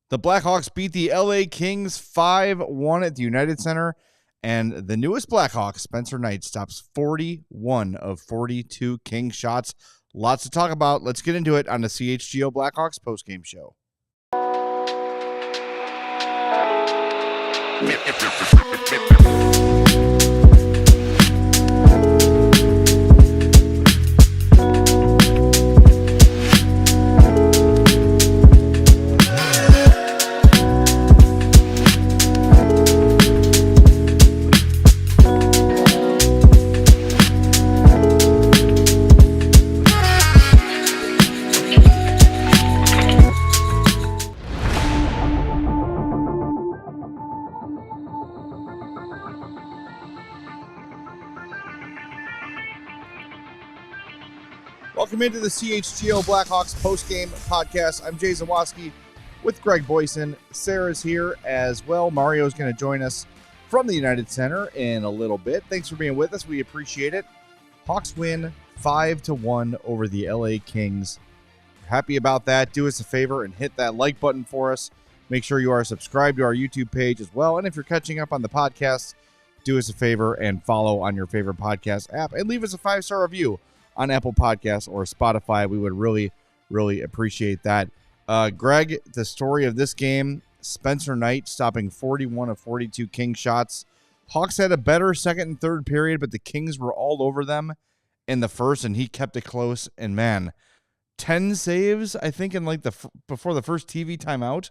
The Blackhawks beat the LA Kings 5-1 at the United Center, and the newest Blackhawk, Spencer Knight, stops 41 of 42 King shots. Lots to talk about. Let's get into it on the CHGO Blackhawks postgame show. Welcome into the CHGO Blackhawks postgame podcast. I'm Jay Zawoski with Greg Boyson. Sarah's here as well. Mario's going to join us from the United Center in a little bit. Thanks for being with us. We appreciate it. Hawks win 5-1 over the LA Kings. Happy about that. Do us a favor and hit that like button for us. Make sure you are subscribed to our YouTube page as well. And if you're catching up on the podcast, do us a favor and follow on your favorite podcast app and leave us a 5-star review on Apple Podcasts or Spotify. We would really, really appreciate that. Greg, the story of this game, Spencer Knight stopping 41 of 42 King shots. Hawks had a better second and third period, but the Kings were all over them in the first, and he kept it close. And man, 10 saves, I think, in like before the first TV timeout.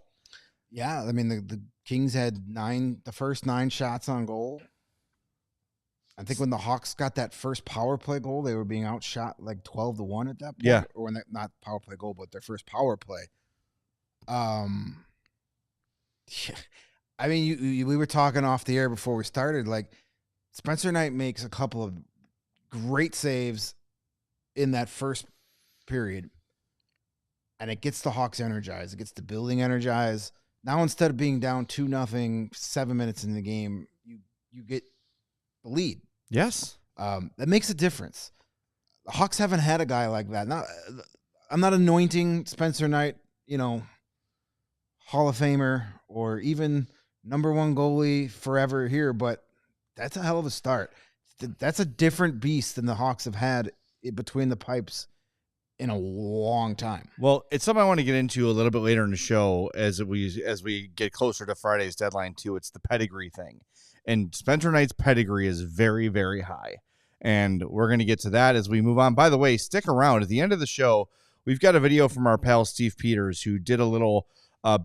Yeah, I mean, the Kings had the first 9 shots on goal. I think when the Hawks got that first power play goal, they were being outshot like 12-1 at that point. Yeah. Or when not power play goal, but their first power play. Yeah. I mean, we were talking off the air before we started. Like, Spencer Knight makes a couple of great saves in that first period, and it gets the Hawks energized. It gets the building energized. Now, instead of being down 2-0, 7 minutes in the game, you get the lead. Yes. That makes a difference. The Hawks haven't had a guy like that. Now, I'm not anointing Spencer Knight, Hall of Famer or even #1 goalie forever here, but that's a hell of a start. That's a different beast than the Hawks have had between the pipes in a long time. Well, it's something I want to get into a little bit later in the show as we get closer to Friday's deadline too. It's the pedigree thing. And Spencer Knight's pedigree is very, very high. And we're going to get to that as we move on. By the way, stick around. At the end of the show, we've got a video from our pal Steve Peters, who did a little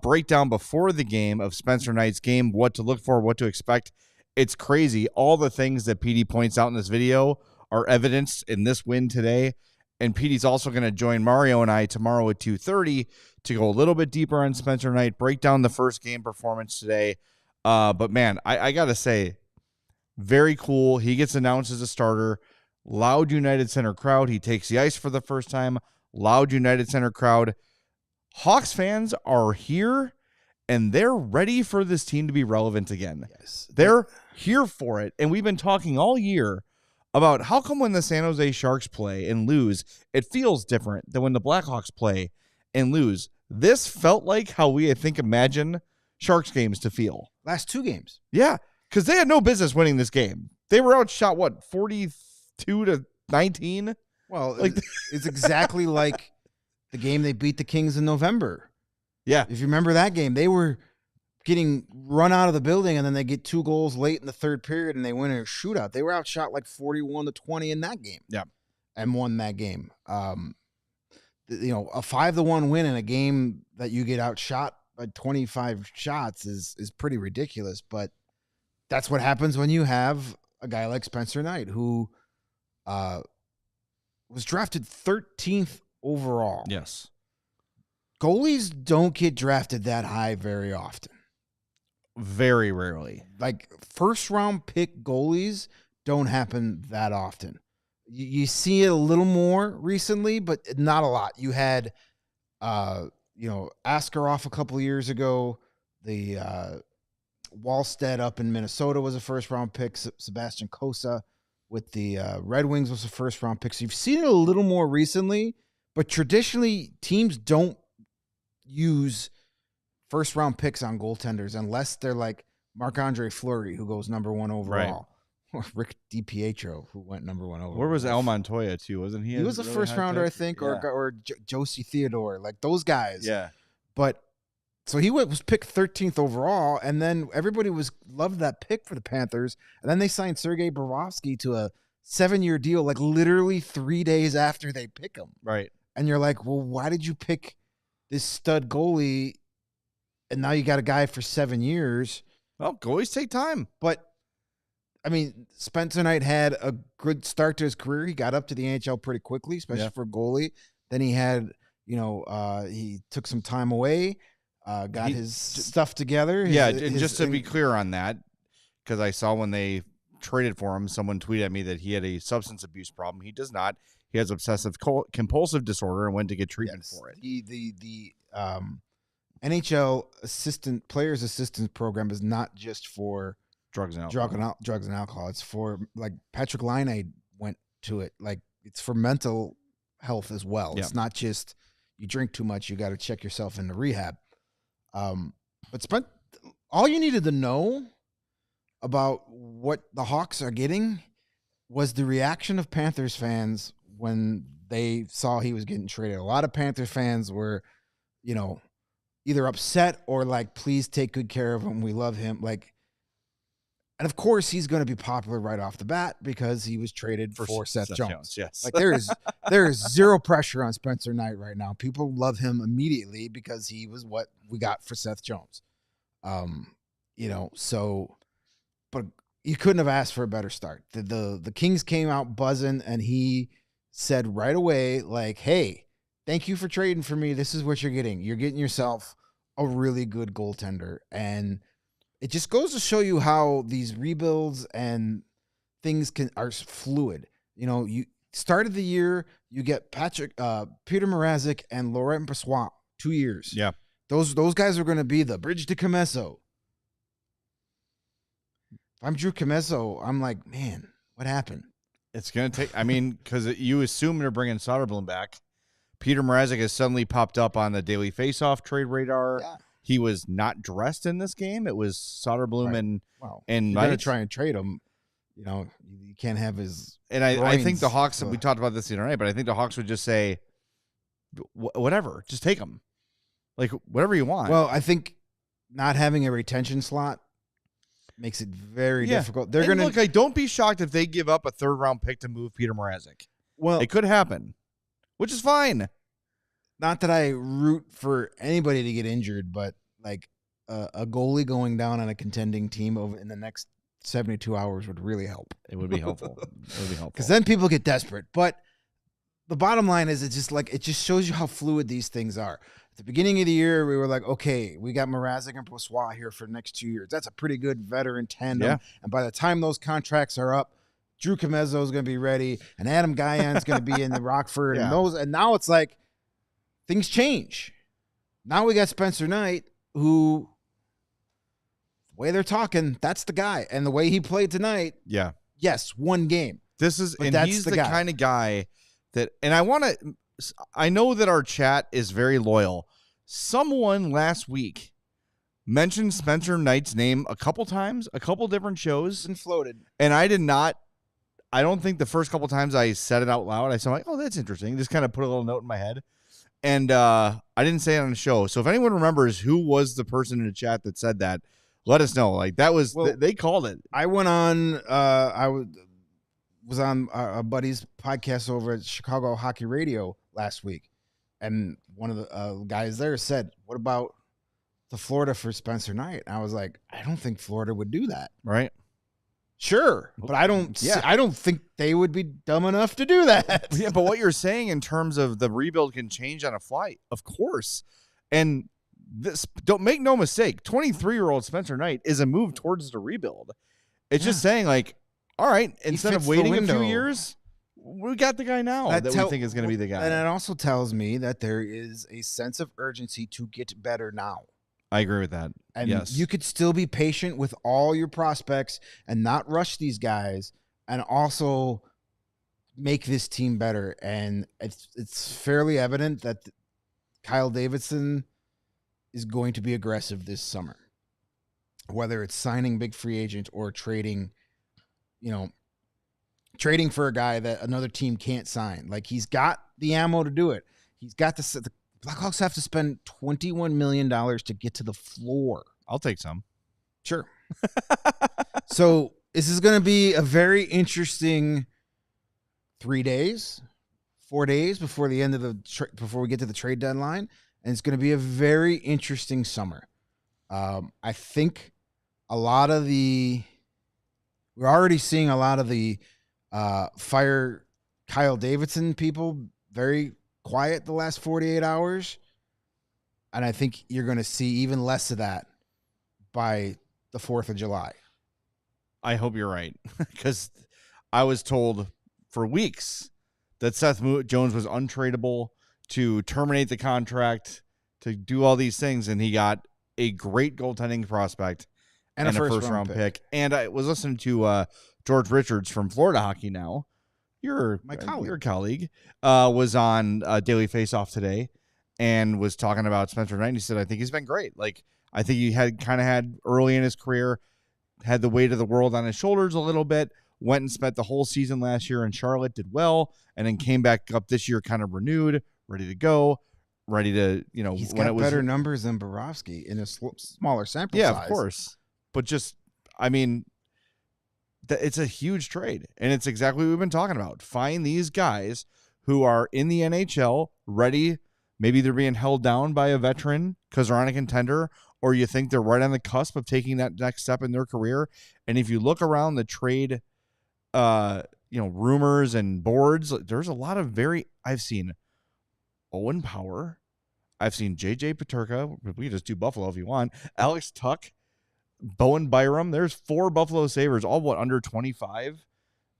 breakdown before the game of Spencer Knight's game, what to look for, what to expect. It's crazy. All the things that PD points out in this video are evidenced in this win today. And PD's also going to join Mario and I tomorrow at 2:30 to go a little bit deeper on Spencer Knight, break down the first game performance today. But man, I got to say, very cool. He gets announced as a starter. Loud United Center crowd. He takes the ice for the first time. Loud United Center crowd. Hawks fans are here, and they're ready for this team to be relevant again. Yes. They're here for it. And we've been talking all year about how come when the San Jose Sharks play and lose, it feels different than when the Blackhawks play and lose. This felt like how we, I think, imagine Sharks games to feel. Last 2 games. Yeah, because they had no business winning this game. They were outshot, 42-19? Well, it's exactly like the game they beat the Kings in November. Yeah. If you remember that game, they were getting run out of the building, and then they get 2 goals late in the third period, and they win in a shootout. They were outshot like 41-20 in that game. Yeah. And won that game. A 5-1 win in a game that you get outshot by 25 shots is pretty ridiculous, but that's what happens when you have a guy like Spencer Knight, who was drafted 13th overall. Yes. Goalies don't get drafted that high very often. Very rarely. Like, first-round pick goalies don't happen that often. You see it a little more recently, but not a lot. You had, Askarov a couple of years ago. The Wallstead up in Minnesota was a first-round pick. Sebastian Cossa with the Red Wings was a first-round pick. So you've seen it a little more recently, but traditionally teams don't use first-round picks on goaltenders unless they're like Marc-Andre Fleury, who goes number 1 overall, or Rick DiPietro, who went number 1 overall. Where was Al Montoya too? Wasn't he? He was a really first-rounder, I pick? think, Yeah. or Josie Theodore, like those guys. Yeah. But so he was picked 13th overall, and then everybody loved that pick for the Panthers, and then they signed Sergei Bobrovsky to a 7-year deal, like literally 3 days after they pick him. Right. And you're like, well, why did you pick this stud goalie, and now you got a guy for 7 years? Well, goalies take time. But, I mean, Spencer Knight had a good start to his career. He got up to the NHL pretty quickly, especially for a goalie. Then he had, he took some time away, got his stuff together. And just to be clear on that, because I saw when they traded for him, someone tweeted at me that he had a substance abuse problem. He does not. He has obsessive compulsive disorder and went to get treatment for it. The NHL players assistance program is not just for drugs and alcohol. It's for, like, Patrick Laine went to it. Like, it's for mental health as well. It's not just you drink too much, you got to check yourself into rehab. But all you needed to know about what the Hawks are getting was the reaction of Panthers fans when they saw he was getting traded. A lot of Panthers fans were, either upset or like, please take good care of him. We love him. Like, and of course he's going to be popular right off the bat because he was traded for Seth Jones. Yes. Like, there is zero pressure on Spencer Knight right now. People love him immediately because he was what we got for Seth Jones. But you couldn't have asked for a better start. The Kings came out buzzing, and he said right away, like, hey, thank you for trading for me. This is what you're getting. You're getting yourself a really good goaltender. And it just goes to show you how these rebuilds and things are fluid. You started the year, you get Peter Mrazek and Laurent Brossoit, 2 years. Yeah. Those guys are going to be the bridge to Comesso. If I'm Drew Comesso, I'm like, man, what happened? It's going to take, because you assume they're bringing Soderblom back. Peter Mrazek has suddenly popped up on the daily faceoff trade radar. Yeah. He was not dressed in this game. It was Soderblom and you're going to try and trade him. You can't have his. And I think the Hawks, we talked about this the other night, but I think the Hawks would just say, whatever, just take him. Like, whatever you want. Well, I think not having a retention slot makes it very difficult. They're going to look. Don't be shocked if they give up a 3rd-round pick to move Peter Mrazek. Well, it could happen, which is fine. Not that I root for anybody to get injured, but like a goalie going down on a contending team in the next 72 hours would really help. It would be helpful. It would be helpful because then people get desperate. But the bottom line is, it just shows you how fluid these things are. At the beginning of the year, we were like, okay, we got Mrazek and Brossoit here for the next 2 years. That's a pretty good veteran tandem. Yeah. And by the time those contracts are up, Drew Comesso is going to be ready, and Adam Guyan's going to be in the Rockford, and now it's like things change. Now we got Spencer Knight, who, the way they're talking, that's the guy, and the way he played tonight. Yeah. Yes, one game. He's the kind of guy that, and I know that our chat is very loyal. Someone last week mentioned Spencer Knight's name a couple times, a couple different shows, and floated. And I did not. I don't think the first couple times I said it out loud, I said, like, oh, that's interesting. Just kind of put a little note in my head. And I didn't say it on the show. So if anyone remembers who was the person in the chat that said that, let us know. Like, that was, they called it. I went on, was on a buddy's podcast over at Chicago Hockey Radio last week. And one of the guys there said, what about the Florida for Spencer Knight? And I was like, I don't think Florida would do that. Right. Sure, but I don't think they would be dumb enough to do that. Yeah, but what you're saying in terms of the rebuild can change on a flight, of course. And this, don't make no mistake, 23-year-old Spencer Knight is a move towards the rebuild. It's just saying, like, all right, instead of waiting a few years, we got the guy now that we think is going to be the guy. And it also tells me that there is a sense of urgency to get better now. I agree with that. And yes, you could still be patient with all your prospects and not rush these guys, and also make this team better. And it's fairly evident that Kyle Davidson is going to be aggressive this summer, whether it's signing big free agents or trading for a guy that another team can't sign. Like, he's got the ammo to do it. He's got the Blackhawks have to spend $21 million to get to the floor. I'll take some. Sure. So this is going to be a very interesting 4 days before the end of before we get to the trade deadline. And it's going to be a very interesting summer. I think we're already seeing a lot of the fire Kyle Davidson people very quiet the last 48 hours. And I think you're going to see even less of that by the 4th of July. I hope you're right, because I was told for weeks that Seth Jones was untradeable, to terminate the contract, to do all these things, and he got a great goaltending prospect and a first round pick. And I was listening to George Richards from Florida Hockey Now. Your colleague was on Daily Faceoff today and was talking about Spencer Knight. And he said, I think he's been great. Like, I think he had early in his career, had the weight of the world on his shoulders a little bit, went and spent the whole season last year in Charlotte, did well, and then came back up this year kind of renewed, ready to go, ready to, he's got better numbers than Bobrovsky in a smaller sample size. Yeah, of course. But just, I mean, it's a huge trade, and it's exactly what we've been talking about. Find these guys who are in the NHL, ready. Maybe they're being held down by a veteran because they're on a contender, or you think they're right on the cusp of taking that next step in their career. And if you look around the trade, rumors and boards, there's a lot of I've seen Owen Power. I've seen JJ Peterka. We can just do Buffalo if you want. Alex Tuck, Bowen Byram. There's 4 Buffalo Sabres, all under 25,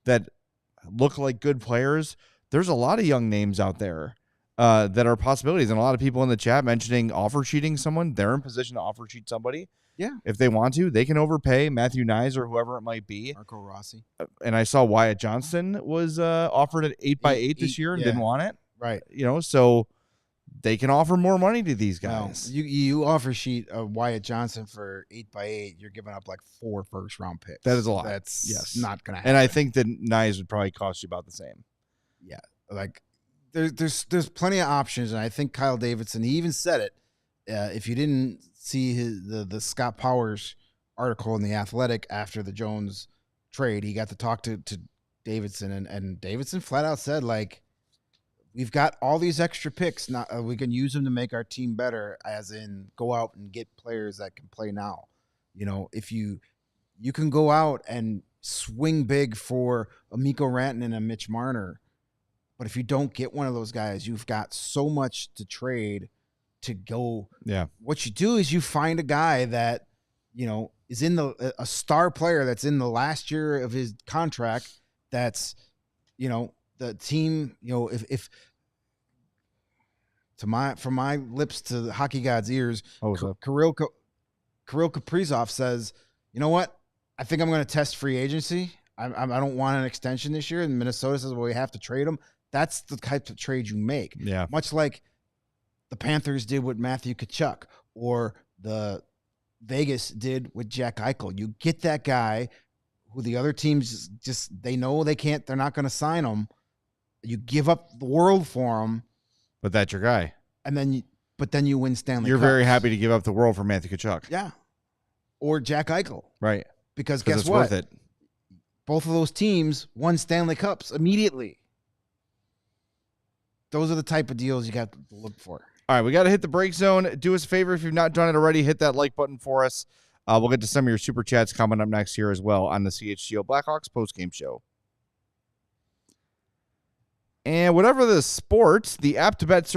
that look like good players. There's a lot of young names out there that are possibilities, and a lot of people in the chat mentioning offer sheeting someone. They're in position to offer sheet somebody. Yeah, if they want to, they can overpay Matthew Nyes or whoever it might be. Marco Rossi. And I saw Wyatt Johnston was offered at 8x8 this year and didn't want it. Right. So they can offer more money to these guys. No, you offer sheet of Wyatt Johnson for 8x8, you're giving up like 4 first-round picks. That is a lot. That's not going to happen. And I think that Nyes would probably cost you about the same. Yeah, like there's plenty of options, and I think Kyle Davidson, he even said it. If you didn't see the Scott Powers article in The Athletic after the Jones trade, he got to talk to Davidson, and Davidson flat out said, like, we've got all these extra picks. We can use them to make our team better, as in go out and get players that can play now. If you can go out and swing big for a Mikko Rantanen and a Mitch Marner, but if you don't get one of those guys, you've got so much to trade to go. Yeah. What you do is you find a guy that, is in a star player that's in the last year of his contract. That's, the team, if from my lips to the hockey god's ears, Kirill Kaprizov says, you know what? I think I'm going to test free agency. I don't want an extension this year. And Minnesota says, well, we have to trade him. That's the type of trade you make. Yeah. Much like the Panthers did with Matthew Tkachuk, or the Vegas did with Jack Eichel. You get that guy who the other teams they know they're not going to sign him. You give up the world for him. But that's your guy. And then you win Stanley You're Cups. very happy to give up the world for Matthew Tkachuk. Yeah. Or Jack Eichel. Right. Because guess it's what? Worth it. Both of those teams won Stanley Cups immediately. Those are the type of deals you got to look for. All right, we got to hit the break zone. Do us a favor, if you've not done it already, hit that like button for us. We'll get to some of your super chats coming up next here as well on the CHGO Blackhawks postgame show. And whatever the sports, the app to bet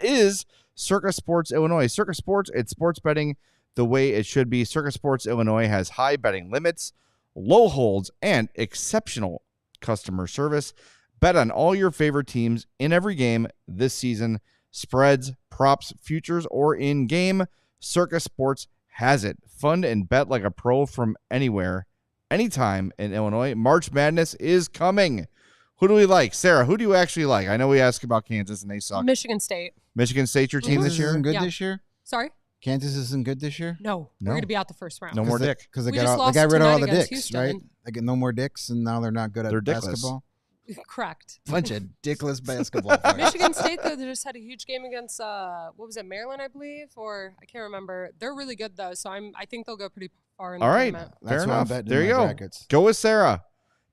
is Circa Sports Illinois. Circa Sports, it's sports betting the way it should be. Circa Sports Illinois has high betting limits, low holds, and exceptional customer service. Bet on all your favorite teams in every game this season. Spreads, props, futures, or in-game. Circa Sports has it. Fund and bet like a pro from anywhere, anytime in Illinois. March Madness is coming. Who do we like? Sarah, who do you actually like? I know we asked about Kansas and they suck. Michigan State. Michigan State, your team this year? Good this year? Sorry? Kansas isn't good this year? No. We're going to be out the first round. No more dick. Because they We got just lost rid of all the tonight against dicks, Houston. right? They get no more dicks, and now they're not good at They're dickless. basketball. Correct. Bunch of dickless basketball players. Michigan State, though, they just had a huge game against, what was it, Maryland, I believe? Or I can't remember. They're really good, though, so I think they'll go pretty far in the All right. tournament. Fair That's enough. what I'm betting There in you my go. brackets. Go with Sarah.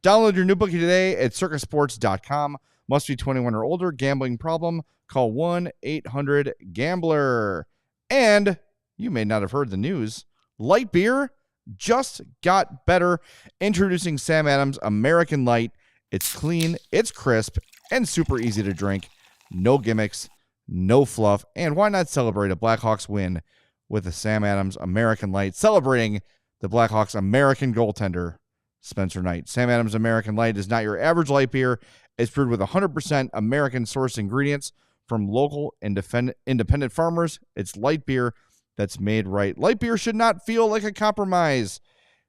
Download your new bookie today at circusports.com. Must be 21 or older. Gambling problem? Call 1-800-GAMBLER. And you may not have heard the news. Light beer just got better. Introducing Sam Adams American Light. It's clean, it's crisp, and super easy to drink. No gimmicks, no fluff. And why not celebrate a Blackhawks win with a Sam Adams American Light, celebrating the Blackhawks American goaltender, Spencer Knight. Sam Adams American Light is not your average light beer. It's brewed with 100% American-sourced ingredients from local and independent farmers. It's light beer that's made right. Light beer should not feel like a compromise.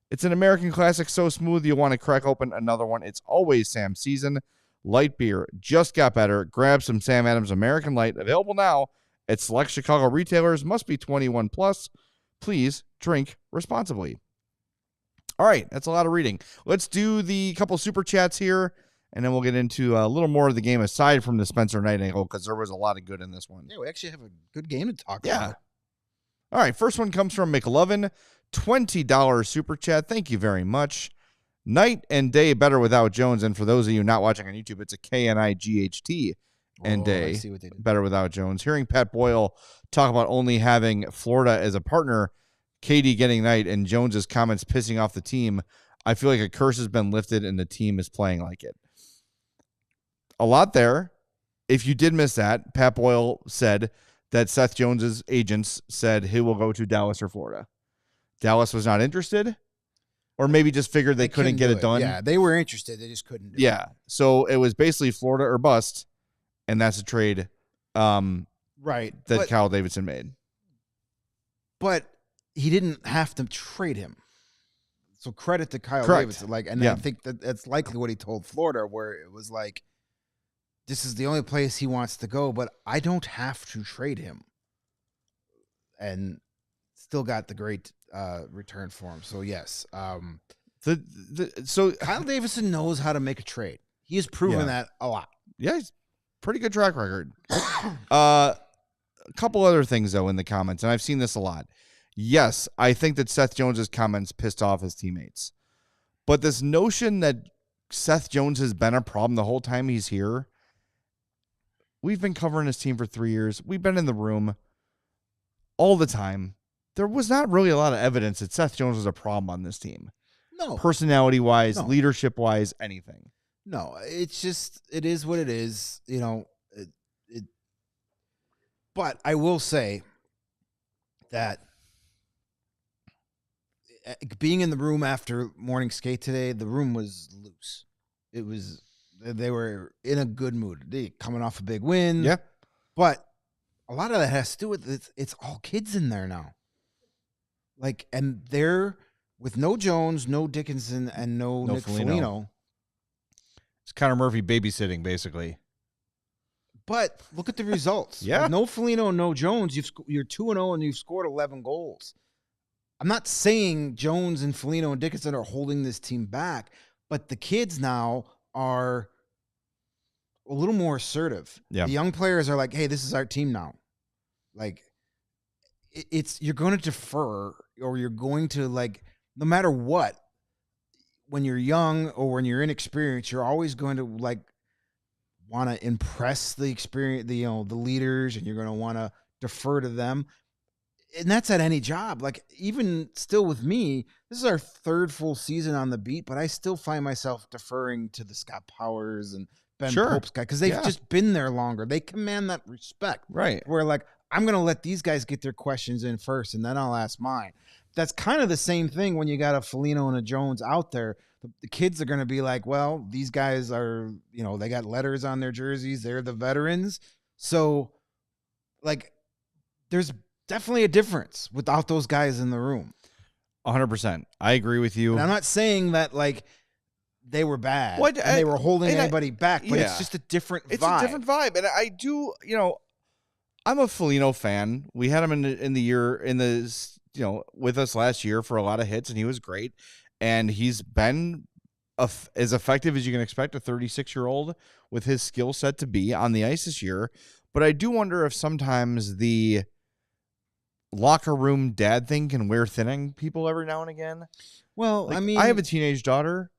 It's an American classic so smooth you want to crack open another one. It's always Sam season. Light beer just got better. Grab some Sam Adams American Light. Available now at select Chicago retailers. Must be 21 plus. Please drink responsibly. All right, that's a lot of reading. Let's do the couple super chats here, and then we'll get into a little more of the game aside from the Spencer Knight angle, because there was a lot of good in this one. Yeah, we actually have a good game to talk Yeah. about. All right, first one comes from McLovin, $20 super chat. Thank you very much. Night and day better without Jones, and for those of you not watching on YouTube, it's a KNIGHT and I day see what they did. better without Jones. Hearing Pat Boyle talk about only having Florida as a partner, Katie getting Knight, and Jones's comments pissing off the team, I feel like a curse has been lifted and the team is playing like it. A lot there. If you did miss that, Pat Boyle said that Seth Jones's agents said he will go to Dallas or Florida. Dallas was not interested, or maybe just figured they couldn't get do it done. Yeah, they were interested. They just couldn't do it. Yeah. So it was basically Florida or bust, and that's a trade Right. that Kyle Davidson made. But he didn't have to trade him. So credit to Kyle Correct. Davidson. I Yeah. think that's likely what he told Florida, where it was like, this is the only place he wants to go, but I don't have to trade him. And still got the great return for him. So yes. So Kyle Davidson knows how to make a trade. He has proven Yeah. that a lot. yeah, he's pretty good track record. A couple other things though in the comments, and I've seen this a lot. Yes, I think that Seth Jones's comments pissed off his teammates, but this notion that Seth Jones has been a problem the whole time he's here. We've been covering his team for 3 years. We've been in the room all the time. There was not really a lot of evidence that Seth Jones was a problem on this team. No. Personality-wise, No. leadership-wise, anything. No, it's just, it is what it is. You know, but I will say that being in the room after morning skate today, the room was loose. They were in a good mood. They coming off a big win. Yeah. But a lot of that has to do with it's all kids in there now. And they're with no Jones, no Dickinson, and no Nick Foligno. It's Connor Murphy babysitting, basically. But look at the results. Yeah. With no Foligno, no Jones. You're 2-0 and you've scored 11 goals. I'm not saying Jones and Foligno and Dickinson are holding this team back, but the kids now are a little more assertive. Yeah. The young players are like, hey, this is our team now. You're going to defer, or you're going to, no matter what, when you're young or when you're inexperienced, you're always going to want to impress the experience, the leaders, and you're going to want to defer to them. And that's at any job. Even still with me, this is our third full season on the beat, but I still find myself deferring to the Scott Powers and Ben Pope's guy, because they've just been there longer. They command that respect. Right. Where I'm going to let these guys get their questions in first, and then I'll ask mine. That's kind of the same thing when you got a Foligno and a Jones out there. The kids are going to be like, well, these guys are, they got letters on their jerseys. They're the veterans. So, there's definitely a difference without those guys in the room. 100%. I agree with you. And I'm not saying that, they were bad What, and they were holding anybody back, but yeah. it's just a different vibe. It's a different vibe. And I do, I'm a Foligno fan. We had him in the year with us last year for a lot of hits, and he was great. And he's been as effective as you can expect a 36-year-old with his skill set to be on the ice this year. But I do wonder if sometimes the locker room dad thing can wear thinning people every now and again. Well, Like, I mean, I have a teenage daughter.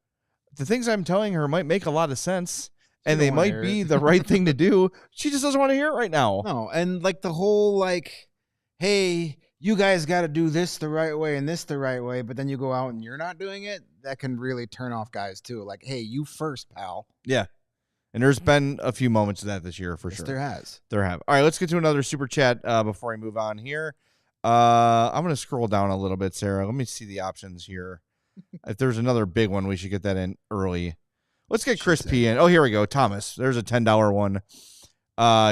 The things I'm telling her might make a lot of sense, and they might be the right thing to do. She just doesn't want to hear it right now. No, and like the whole like, hey, you guys got to do this the right way and this the right way, but then you go out and you're not doing it. That can really turn off guys too. Like, hey, you first, pal. Yeah. And there's been a few moments of that this year for sure. There has. There have. All right, let's get to another super chat before I move on here. I'm going to scroll down a little bit, Sarah. Let me see the options here. If there's another big one, we should get that in early. Let's get Chris P in. Oh, here we go. Thomas. There's a $10 one.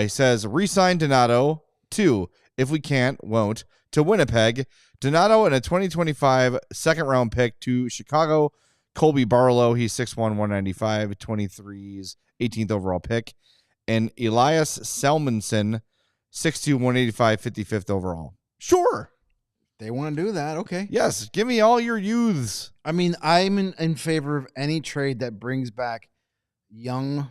He says, re-sign Donato. 2, if we can't, won't, to Winnipeg. Donato and a 2025 second-round pick to Chicago. Colby Barlow, he's 6'1", 195, 23's 18th overall pick. And Elias Salmonson, 6'2", 185, 55th overall. Sure. They want to do that. Okay. Yes. Give me all your youths. I mean, I'm in favor of any trade that brings back young,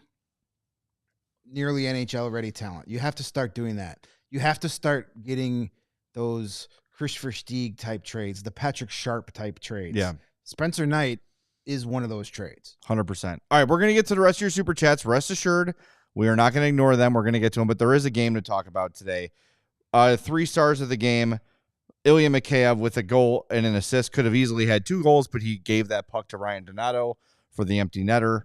nearly NHL-ready talent. You have to start doing that. You have to start getting those Chris Versteeg type trades, the Patrick Sharp type trades. Yeah. Spencer Knight is one of those trades. 100%. All right, we're going to get to the rest of your super chats. Rest assured, we are not going to ignore them. We're going to get to them, but there is a game to talk about today. 3 stars of the game. Ilya Mikheyev with a goal and an assist. Could have easily had 2 goals, but he gave that puck to Ryan Donato for the empty netter.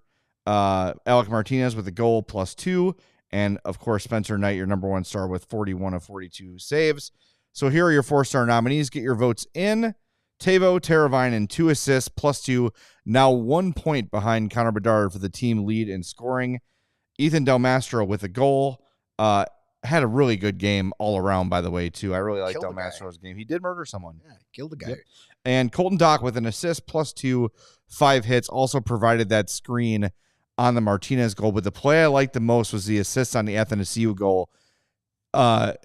Alec Martinez with a goal +2. And, of course, Spencer Knight, your number 1 star with 41 of 42 saves. So here are your 4-star nominees. Get your votes in. Teuvo Teravainen, 2 assists, +2. Now 1 point behind Connor Bedard for the team lead in scoring. Ethan Del Mastro with a goal. Had a really good game all around, by the way, too. I really like Del Mastro's game. He did murder someone. Yeah, killed the guy. Yep. And Colton Dock with an assist, +2, 5 hits. Also provided that screen on the Martinez goal. But the play I liked the most was the assist on the Athanasiou goal. Why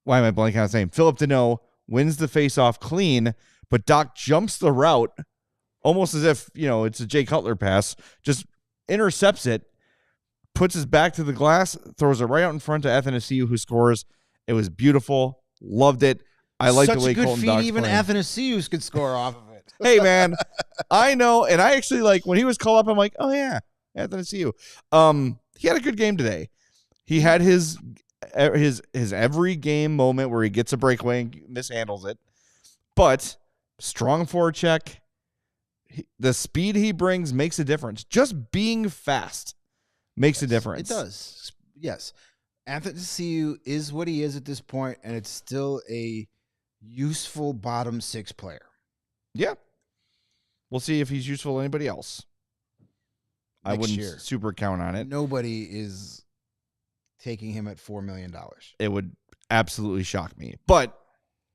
am I blanking on his name? Philip Deneau wins the faceoff clean, but Doc jumps the route almost as if, it's a Jay Cutler pass, just intercepts it, puts his back to the glass, throws it right out in front to Athanasiou, who scores. It was beautiful. Loved it. I like the way Colton Dock's even playing. Athanasiou could score off of it. Hey, man, I know. And I actually, when he was called up, I'm like, oh, yeah, Athanasiou. He had a good game today. He had his every game moment where he gets a breakaway and mishandles it. But strong forecheck, the speed he brings makes a difference. Just being fast makes a difference. It does. Yes. Athanasiou is what he is at this point, and it's still a useful bottom 6 player. Yeah. We'll see if he's useful to anybody else. I wouldn't super count on it. Nobody is taking him at $4 million. It would absolutely shock me. But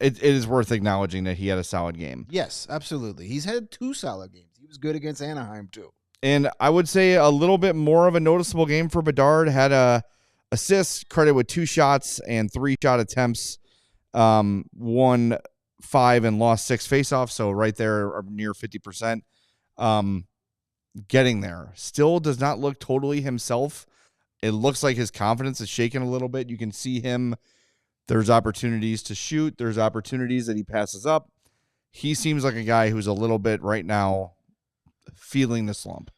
it is worth acknowledging that he had a solid game. Yes, absolutely. He's had 2 solid games. He was good against Anaheim, too. And I would say a little bit more of a noticeable game for Bedard. Had a assist, credit with 2 shots and 3 shot attempts. Won 5 and lost 6 faceoffs. So right there, near 50%. Getting there. Still does not look totally himself. It looks like his confidence is shaken a little bit. You can see him. There's opportunities to shoot. There's opportunities that he passes up. He seems like a guy who's a little bit right now feeling the slump.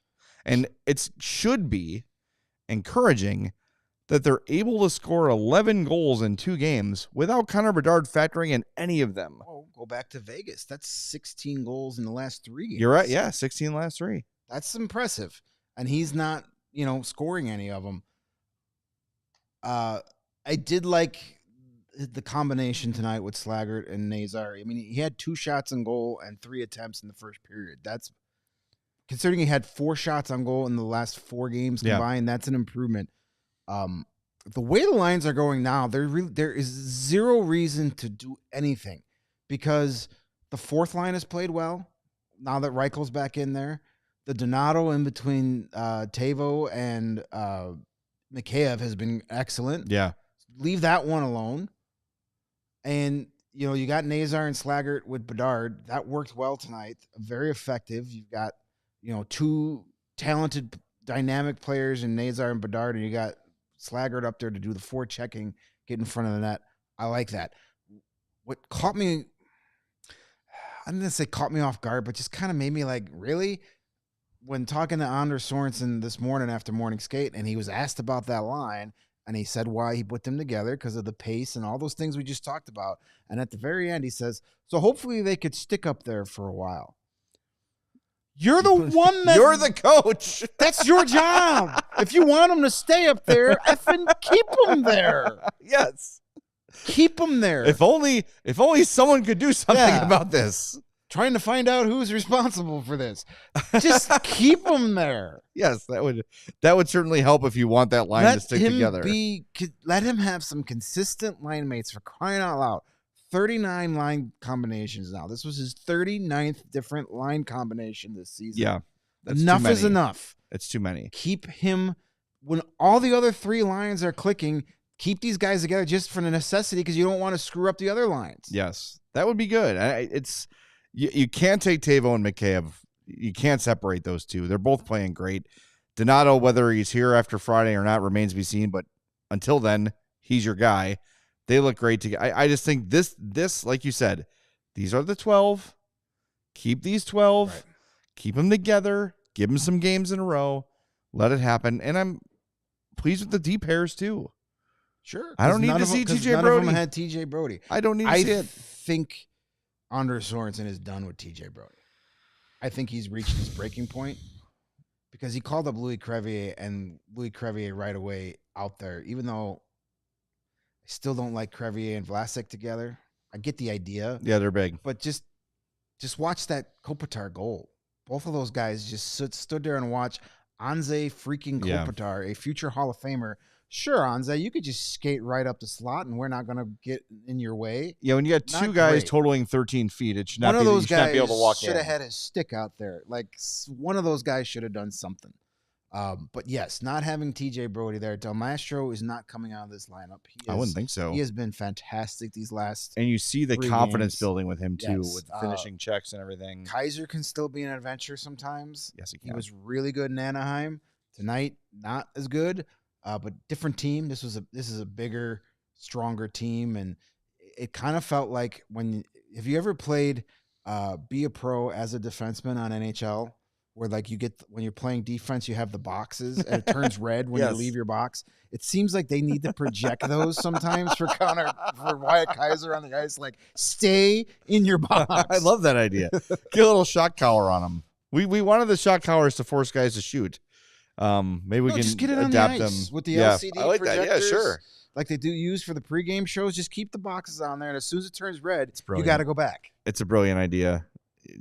And it should be encouraging that they're able to score 11 goals in 2 games without Connor Bedard factoring in any of them. Oh, go back to Vegas. That's 16 goals in the last 3 games. You're right. Yeah, 16 last 3. That's impressive. And he's not, scoring any of them. I did like the combination tonight with Slaggert and Nazar. I mean, he had 2 shots on goal and 3 attempts in the first period. That's considering he had 4 shots on goal in the last 4 games combined. Yeah. That's an improvement. The way the lines are going now, there is zero reason to do anything because the 4th line has played well. Now that Reichel's back in there, the Donato in between Teuvo and Mikheyev has been excellent. Yeah. leave that one alone. And, you got Nazar and Slaggert with Bedard. That worked well tonight. Very effective. You've got, two talented, dynamic players in Nazar and Bedard, and you got Slaggert up there to do the forechecking, get in front of the net. I like that. What caught me, I didn't say caught me off guard, but just kind of made me like, really? When talking to Anders Sorensen this morning after morning skate, and he was asked about that line, and he said why he put them together because of the pace and all those things we just talked about. And at the very end, he says, so hopefully they could stick up there for a while. You're the one that... You're the coach. That's your job. If you want them to stay up there, effing keep them there. Yes. Keep them there. If only someone could do something about this. Trying to find out who's responsible for this. Just keep them there. Yes, that would certainly help if you want that line to stick together. Let him have some consistent line mates, for crying out loud. 39 line combinations now. This was his 39th different line combination this season. Yeah. Enough is enough. It's too many. Keep him, when all the other three lines are clicking, keep these guys together just for the necessity because you don't want to screw up the other lines. Yes, that would be good. You can't take Tavo and McKayev. You can't separate those two. They're both playing great. Donato, whether he's here after Friday or not, remains to be seen. But until then, he's your guy. They look great together. I just think this, like you said, these are the 12. Keep these 12. Right. Keep them together. Give them some games in a row. Let it happen. And I'm pleased with the D pairs too. Sure. I don't need to see TJ Brody. None of them had TJ Brody. I don't need to see it. I think Anders Sorensen is done with TJ Brody. I think he's reached his breaking point because he called up Louis Crevier, and Louis Crevier right away out there, even though I still don't like Crevier and Vlasic together. I get the idea. Yeah, they're big. But just watch that Kopitar goal. Both of those guys just stood there and watched Anze freaking Kopitar, a future Hall of Famer. Sure, Anze, you could just skate right up the slot, and we're not going to get in your way. Yeah, when you got two guys totaling 13 feet, it should not one be, of those guys not be able to walk in. Should have had his stick out there. Like, one of those guys should have done something. But yes, not having TJ Brody there. Del Mastro is not coming out of this lineup. I wouldn't think so. He has been fantastic these last. And you see the confidence building with him too, yes. with finishing checks and everything. Kaiser can still be an adventure sometimes. Yes, he can. He was really good in Anaheim. Tonight, not as good, but different team. This is a bigger, stronger team, and it kind of felt like have you ever played Be a Pro as a defenseman on NHL? Where like when you're playing defense, you have the boxes and it turns red when you leave your box. It seems like they need to project those sometimes for Wyatt Kaiser on the ice. Like, stay in your box. I love that idea. Get a little shot collar on them. We wanted the shot collars to force guys to shoot. Maybe we can just get it adapt on the ice them with the LCD I like projectors. That. Yeah, sure. Like they do use for the pregame shows. Just keep the boxes on there, and as soon as it turns red, you got to go back. It's a brilliant idea.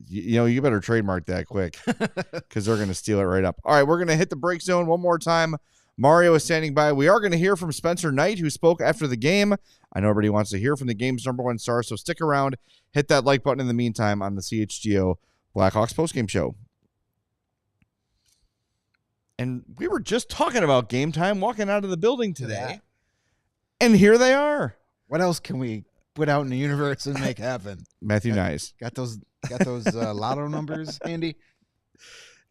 You better trademark that quick because they're going to steal it right up. All right, we're going to hit the break zone one more time. Mario is standing by. We are going to hear from Spencer Knight, who spoke after the game. I know everybody wants to hear from the game's #1 star, so stick around. Hit that like button in the meantime on the CHGO Blackhawks postgame show. And we were just talking about Game Time walking out of the building today, and here they are. What else can we put out in the universe and make happen? Matthew Nyes. Got those lotto numbers handy?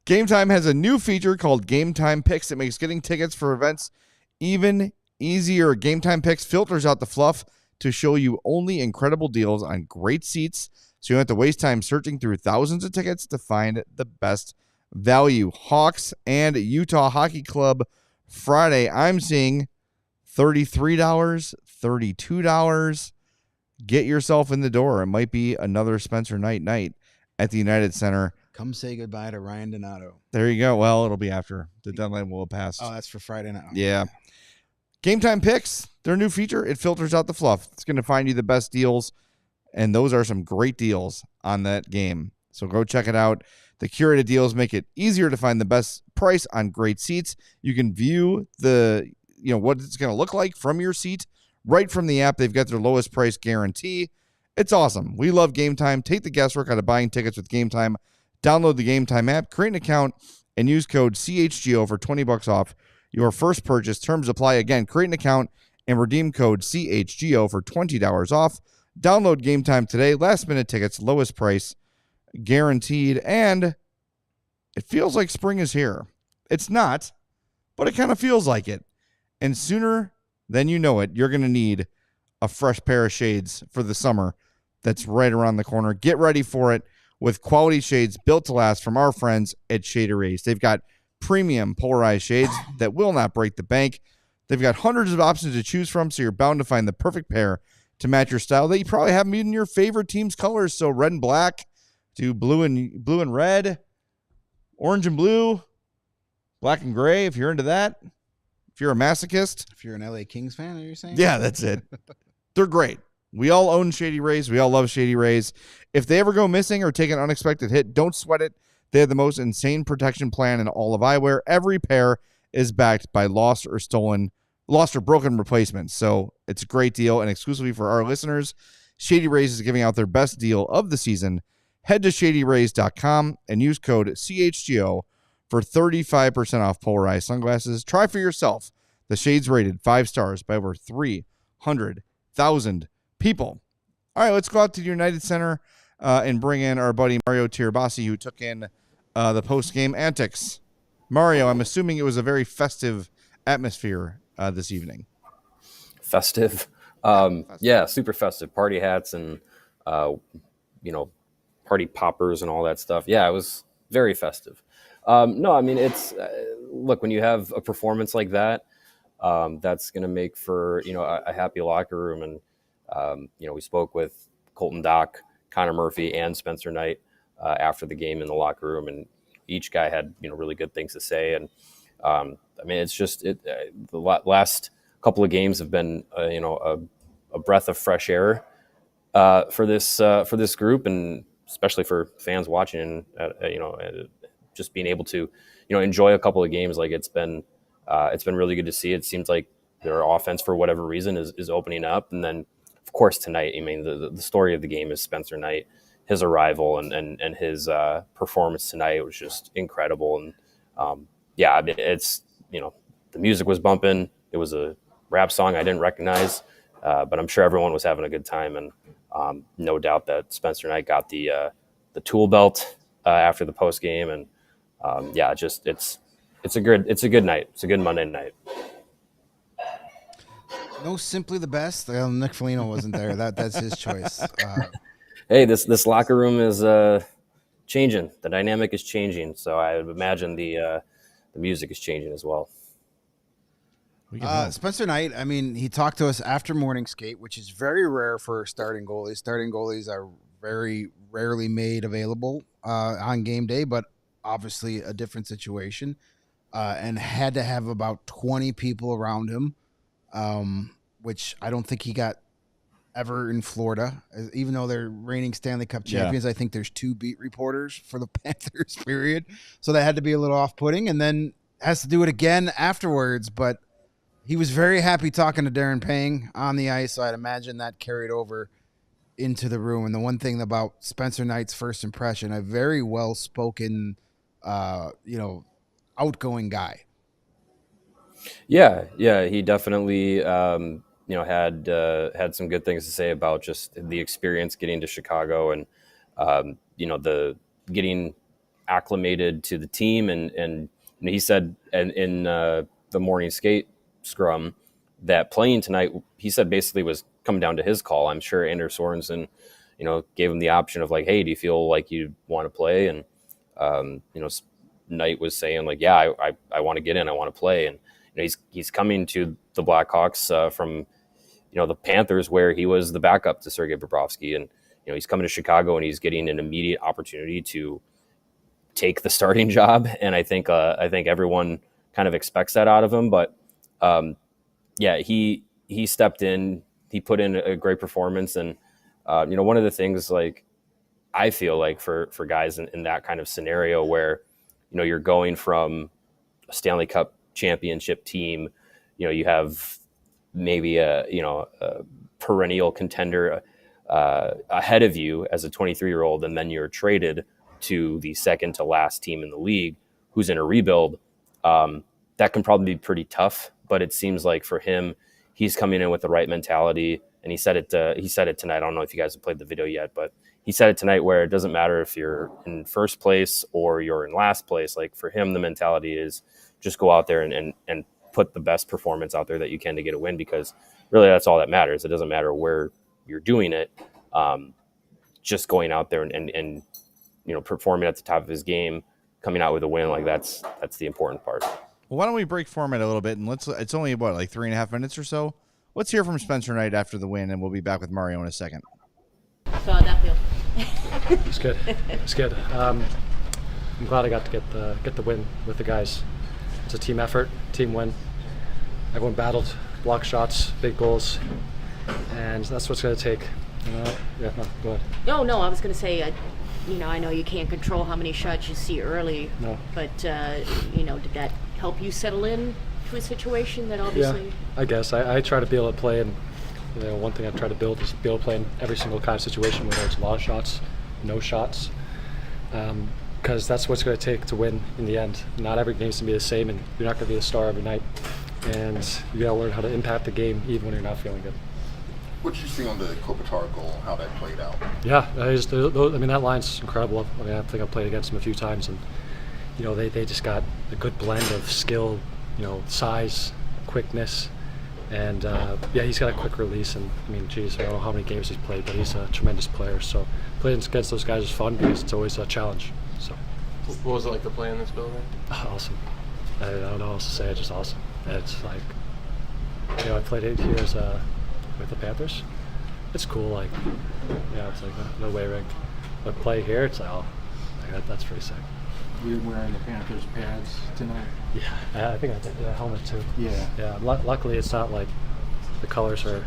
Game Time has a new feature called Game Time Picks that makes getting tickets for events even easier. Game Time Picks filters out the fluff to show you only incredible deals on great seats, so you don't have to waste time searching through thousands of tickets to find the best value. Hawks and Utah Hockey Club Friday. I'm seeing $33, $32. Get yourself in the door. It might be another Spencer Knight night at the United Center. Come say goodbye to Ryan Donato. There you go. Well, it'll be after the deadline will have passed. Oh, that's for Friday night. Yeah. Game Time Picks, their new feature, it filters out the fluff. It's going to find you the best deals, and those are some great deals on that game. So go check it out. The curated deals make it easier to find the best price on great seats. You can view what it's going to look like from your seat right from the app. They've got their lowest price guarantee. It's awesome. We love Game Time. Take the guesswork out of buying tickets with Game Time. Download the Game Time app, create an account, and use code CHGO for $20 off your first purchase. Terms apply. Again, create an account and redeem code CHGO for $20 off. Download Game Time today. Last minute tickets, lowest price, guaranteed. And it feels like spring is here. It's not, but it kind of feels like it. And sooner than you know it, you're going to need a fresh pair of shades for the summer that's right around the corner. Get ready for it with quality shades built to last from our friends at Shady Rays. They've got premium polarized shades that will not break the bank. They've got hundreds of options to choose from, so you're bound to find the perfect pair to match your style that you probably have in your favorite team's colors. So red and black to blue and red, orange and blue, black and gray, if you're into that. If you're a masochist. If you're an LA Kings fan, are you saying? Yeah, that's it. They're great. We all own Shady Rays. We all love Shady Rays. If they ever go missing or take an unexpected hit, don't sweat it. They have the most insane protection plan in all of eyewear. Every pair is backed by lost or broken replacements. So it's a great deal. And exclusively for our listeners, Shady Rays is giving out their best deal of the season. Head to shadyrays.com and use code CHGO for 35% off polarized sunglasses. Try for yourself. The shades rated 5 stars by over 300,000 people. All right, let's go out to the United Center and bring in our buddy Mario Tirabassi, who took in the post-game antics. Mario, I'm assuming it was a very festive atmosphere this evening. Festive. Yeah, super festive. Party hats and, party poppers and all that stuff. Yeah, it was very festive. No, I mean, it's, look, when you have a performance like that, that's going to make for, a happy locker room. And, we spoke with Colton Dock, Connor Murphy, and Spencer Knight after the game in the locker room, and each guy had, really good things to say. And, it's just the last couple of games have been, a breath of fresh air for this group, and especially for fans watching, and, just being able to, enjoy a couple of games. Like it's been really good to see. It seems like their offense, for whatever reason, is opening up. And then, of course, tonight, the story of the game is Spencer Knight, his arrival and his performance tonight was just incredible. And it's, the music was bumping. It was a rap song I didn't recognize, but I'm sure everyone was having a good time. And no doubt that Spencer Knight got the tool belt after the post game. And it's a good night. It's a good Monday night. No, simply the best. Nick Foligno wasn't there. That's his choice. Hey, this locker room is changing. The dynamic is changing. So I would imagine the music is changing as well. Spencer Knight, he talked to us after morning skate, which is very rare for starting goalies. Starting goalies are very rarely made available on game day, but obviously a different situation, and had to have about 20 people around him, which I don't think he got ever in Florida. Even though they're reigning Stanley Cup champions, I think there's 2 beat reporters for the Panthers, period. So that had to be a little off-putting, and then has to do it again afterwards, but he was very happy talking to Darren Pang on the ice, so I'd imagine that carried over into the room. And the one thing about Spencer Knight's first impression, a very well-spoken, outgoing guy. Yeah, he definitely, had some good things to say about just the experience getting to Chicago and, the getting acclimated to the team. And he said in the morning skate scrum that playing tonight, he said basically was coming down to his call. I'm sure Anders Sorensen, gave him the option of like, hey, do you feel like you want to play? And, Knight was saying like, yeah, I want to get in, I want to play. And he's coming to the Blackhawks from the Panthers, where he was the backup to Sergei Bobrovsky, and he's coming to Chicago and he's getting an immediate opportunity to take the starting job. And I think everyone kind of expects that out of him. But he stepped in, he put in a great performance, and one of the things like I feel like for guys in that kind of scenario where you're going from a Stanley Cup championship team, you have maybe a perennial contender ahead of you as a 23-year-old, and then you're traded to the second to last team in the league who's in a rebuild. That can probably be pretty tough, but it seems like for him, he's coming in with the right mentality. And he said it tonight. I don't know if you guys have played the video yet, but he said it tonight where it doesn't matter if you're in first place or you're in last place. Like for him, the mentality is just go out there and put the best performance out there that you can to get a win, because really that's all that matters. It doesn't matter where you're doing it. Just going out there and performing at the top of his game, coming out with a win, like that's the important part. Well, why don't we break format a little bit, and it's only about like 3.5 minutes or so. Let's hear from Spencer Knight after the win, and we'll be back with Mario in a second. So how'd that feel? It's good. It's good. I'm glad I got to get the win with the guys. It's a team effort, team win. Everyone battled, block shots, big goals, and that's what's going to take. Yeah, no, go ahead. No, I was going to say, I know you can't control how many shots you see early. No. But did that help you settle in to a situation that obviously? Yeah, I guess I try to be able to play, and one thing I try to build is be able to play in every single kind of situation, whether it's a lot of shots, no shots, because that's what's going to take to win in the end. Not every game's going to be the same, and you're not going to be the star every night, and you got to learn how to impact the game even when you're not feeling good. What did you see on the Kopitar goal, how that played out? Yeah, that line's incredible. I think I've played against them a few times, and they just got a good blend of skill, size, quickness, and he's got a quick release. And I don't know how many games he's played, but he's a tremendous player. So playing against those guys is fun because it's always a challenge. So, what was it like to play in this building? Awesome. I don't know what else to say. It's just awesome. It's like, I played 8 years with the Panthers. It's cool. It's like no way rink. But play here, it's like, that's pretty sick. You're wearing the Panthers pads tonight? Yeah, I think I did the helmet too. Yeah. Luckily, it's not like the colors are.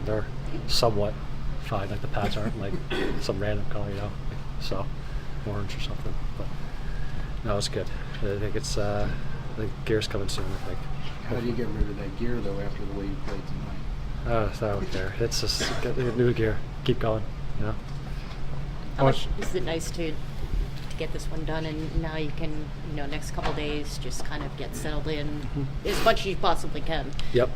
They're somewhat fine. Like the pads aren't like some random color, so orange or something. But no, it's good. I think it's the gear's coming soon. I think. How do you get rid of that gear though after the way you played tonight? I don't care. It's just get new gear. Keep going. How much is it nice to get this one done, and now you can, next couple of days just kind of get settled in as much as you possibly can. Yep.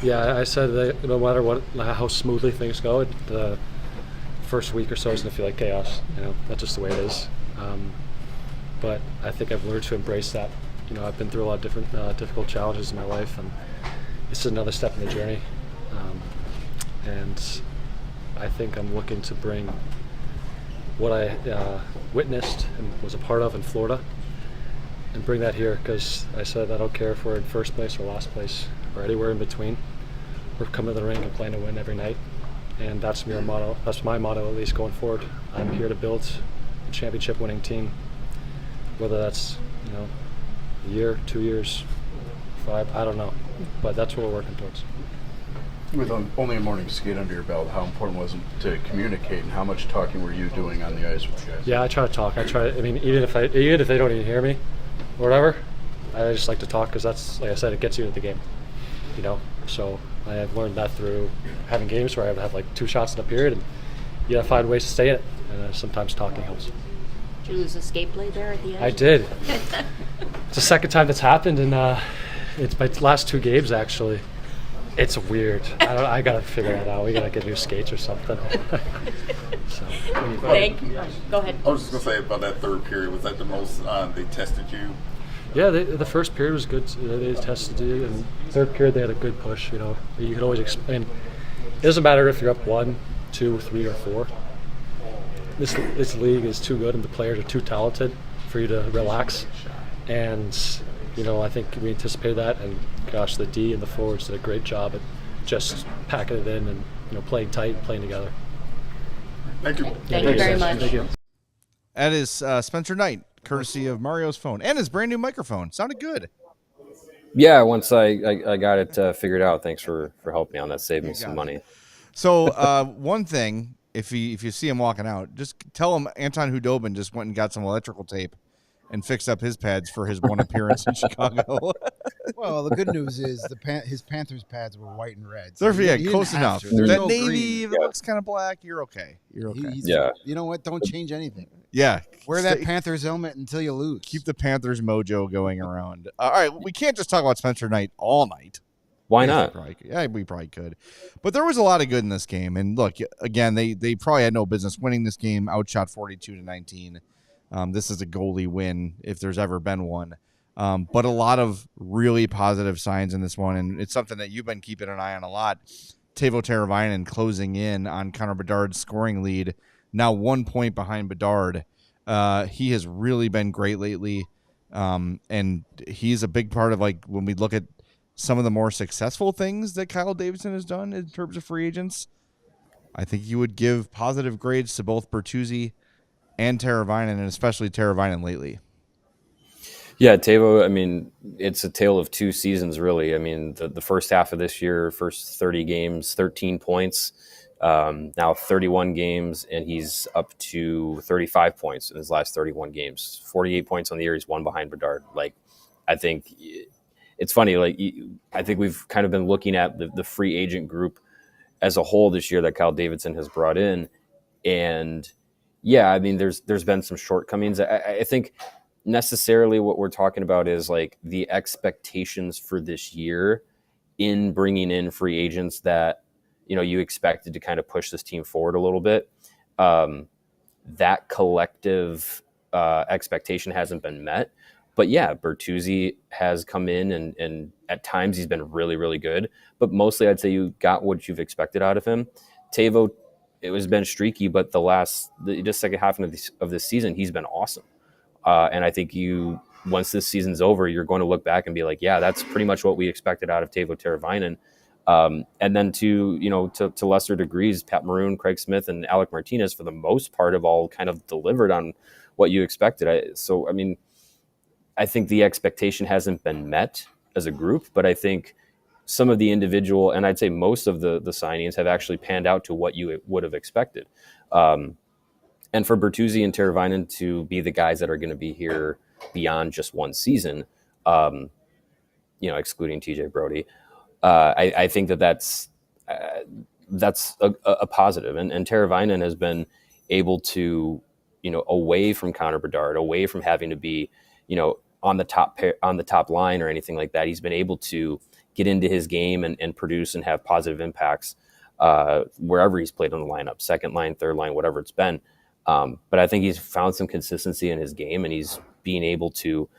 Yeah, I said that no matter how smoothly things go, the first week or so is going to feel like chaos. That's just the way it is. But I think I've learned to embrace that. I've been through a lot of different difficult challenges in my life, and it's another step in the journey. And I think I'm looking to bring what I witnessed and was a part of in Florida and bring that here, because I said I don't care if we're in first place or last place or anywhere in between. We're coming to the rink and playing to win every night, and that's my motto. That's my motto, at least going forward. I'm here to build a championship-winning team, whether that's a year, 2 years, 5, I don't know, but that's what we're working towards. With only a morning skate under your belt, how important was it to communicate, and how much talking were you doing on the ice with you guys? Yeah, I try to talk. Even if they don't even hear me or whatever, I just like to talk, because that's, like I said, it gets you into the game. So I have learned that through having games where I have like 2 shots in a period, and you gotta find ways to stay in it, and sometimes talking helps. Did you lose a skate blade there at the end? I did. It's the second time that's happened, and it's my last 2 games actually. It's weird. I gotta figure that out. We gotta get new skates or something. So. Go ahead. I was just gonna say about that third period. Was that the most they tested you? Yeah, the first period was good. They tested you, and third period they had a good push. You could always explain. It doesn't matter if you're up 1, 2, 3, or 4. This league is too good, and the players are too talented for you to relax. And I think we anticipated that, and gosh, the D and the forwards did a great job at just packing it in and playing tight, playing together. Thank you. Thank you very much. Thank you. That is Spencer Knight, courtesy of Mario's phone and his brand new microphone. Sounded good. Yeah, once I got it figured out, thanks for helping me on that. Saved me some money. So one thing, if you see him walking out, just tell him Anton Hudobin just went and got some electrical tape and fixed up his pads for his one appearance in Chicago. Well, the good news is his Panthers pads were white and red. So he didn't close have enough. to. There's That no navy, if green. it looks kind of black, you're okay. You're okay. Yeah. You know what? Don't change anything. Yeah. Wear that Panthers helmet until you lose. Keep the Panthers mojo going around. All right, we can't just talk about Spencer Knight all night. Why Yes, not? we probably could. But there was a lot of good in this game. And look, again, they probably had no business winning this game, outshot 42-19. This is a goalie win if there's ever been one. But a lot of really positive signs in this one. And it's something that you've been keeping an eye on a lot. Teuvo Teravainen closing in on Connor Bedard's scoring lead, now 1 point behind Bedard. He has really been great lately. And he's a big part of, like, when we look at some of the more successful things that Kyle Davidson has done in terms of free agents, I think you would give positive grades to both Bertuzzi and Teravainen, and especially Teravainen lately. Yeah, Teuvo, I mean, it's a tale of two seasons, really. I mean, the first half of this year, first 30 games, 13 points, now 31 games, and he's up to 35 points in his last 31 games. 48 points on the year. He's one behind Bedard. Like, I think it's funny. Like, I think we've kind of been looking at the free agent group as a whole this year that Kyle Davidson has brought in. And yeah, I mean, there's been some shortcomings. I think necessarily what we're talking about is like the expectations for this year in bringing in free agents that, you know, you expected to kind of push this team forward a little bit. That collective expectation hasn't been met. But yeah, Bertuzzi has come in and at times he's been really, really good. But mostly I'd say you got what you've expected out of him. Teuvo, it was been streaky, but the second half of this season, he's been awesome. And I think once this season's over, you're going to look back and be like, yeah, that's pretty much what we expected out of Teuvo Teravainen. And then to lesser degrees, Pat Maroon, Craig Smith, and Alec Martinez, for the most part, have all kind of delivered on what you expected. I think the expectation hasn't been met as a group, but I think some of the individual, and I'd say most of the signings have actually panned out to what you would have expected. And for Bertuzzi and Teravainen to be the guys that are going to be here beyond just one season, excluding TJ Brody, I think that's a positive. And Teravainen has been able to, away from Connor Bedard, away from having to be, on the top line or anything like that, he's been able to get into his game and produce and have positive impacts wherever he's played on the lineup, second line, third line, whatever it's been. But I think he's found some consistency in his game, and he's being able to,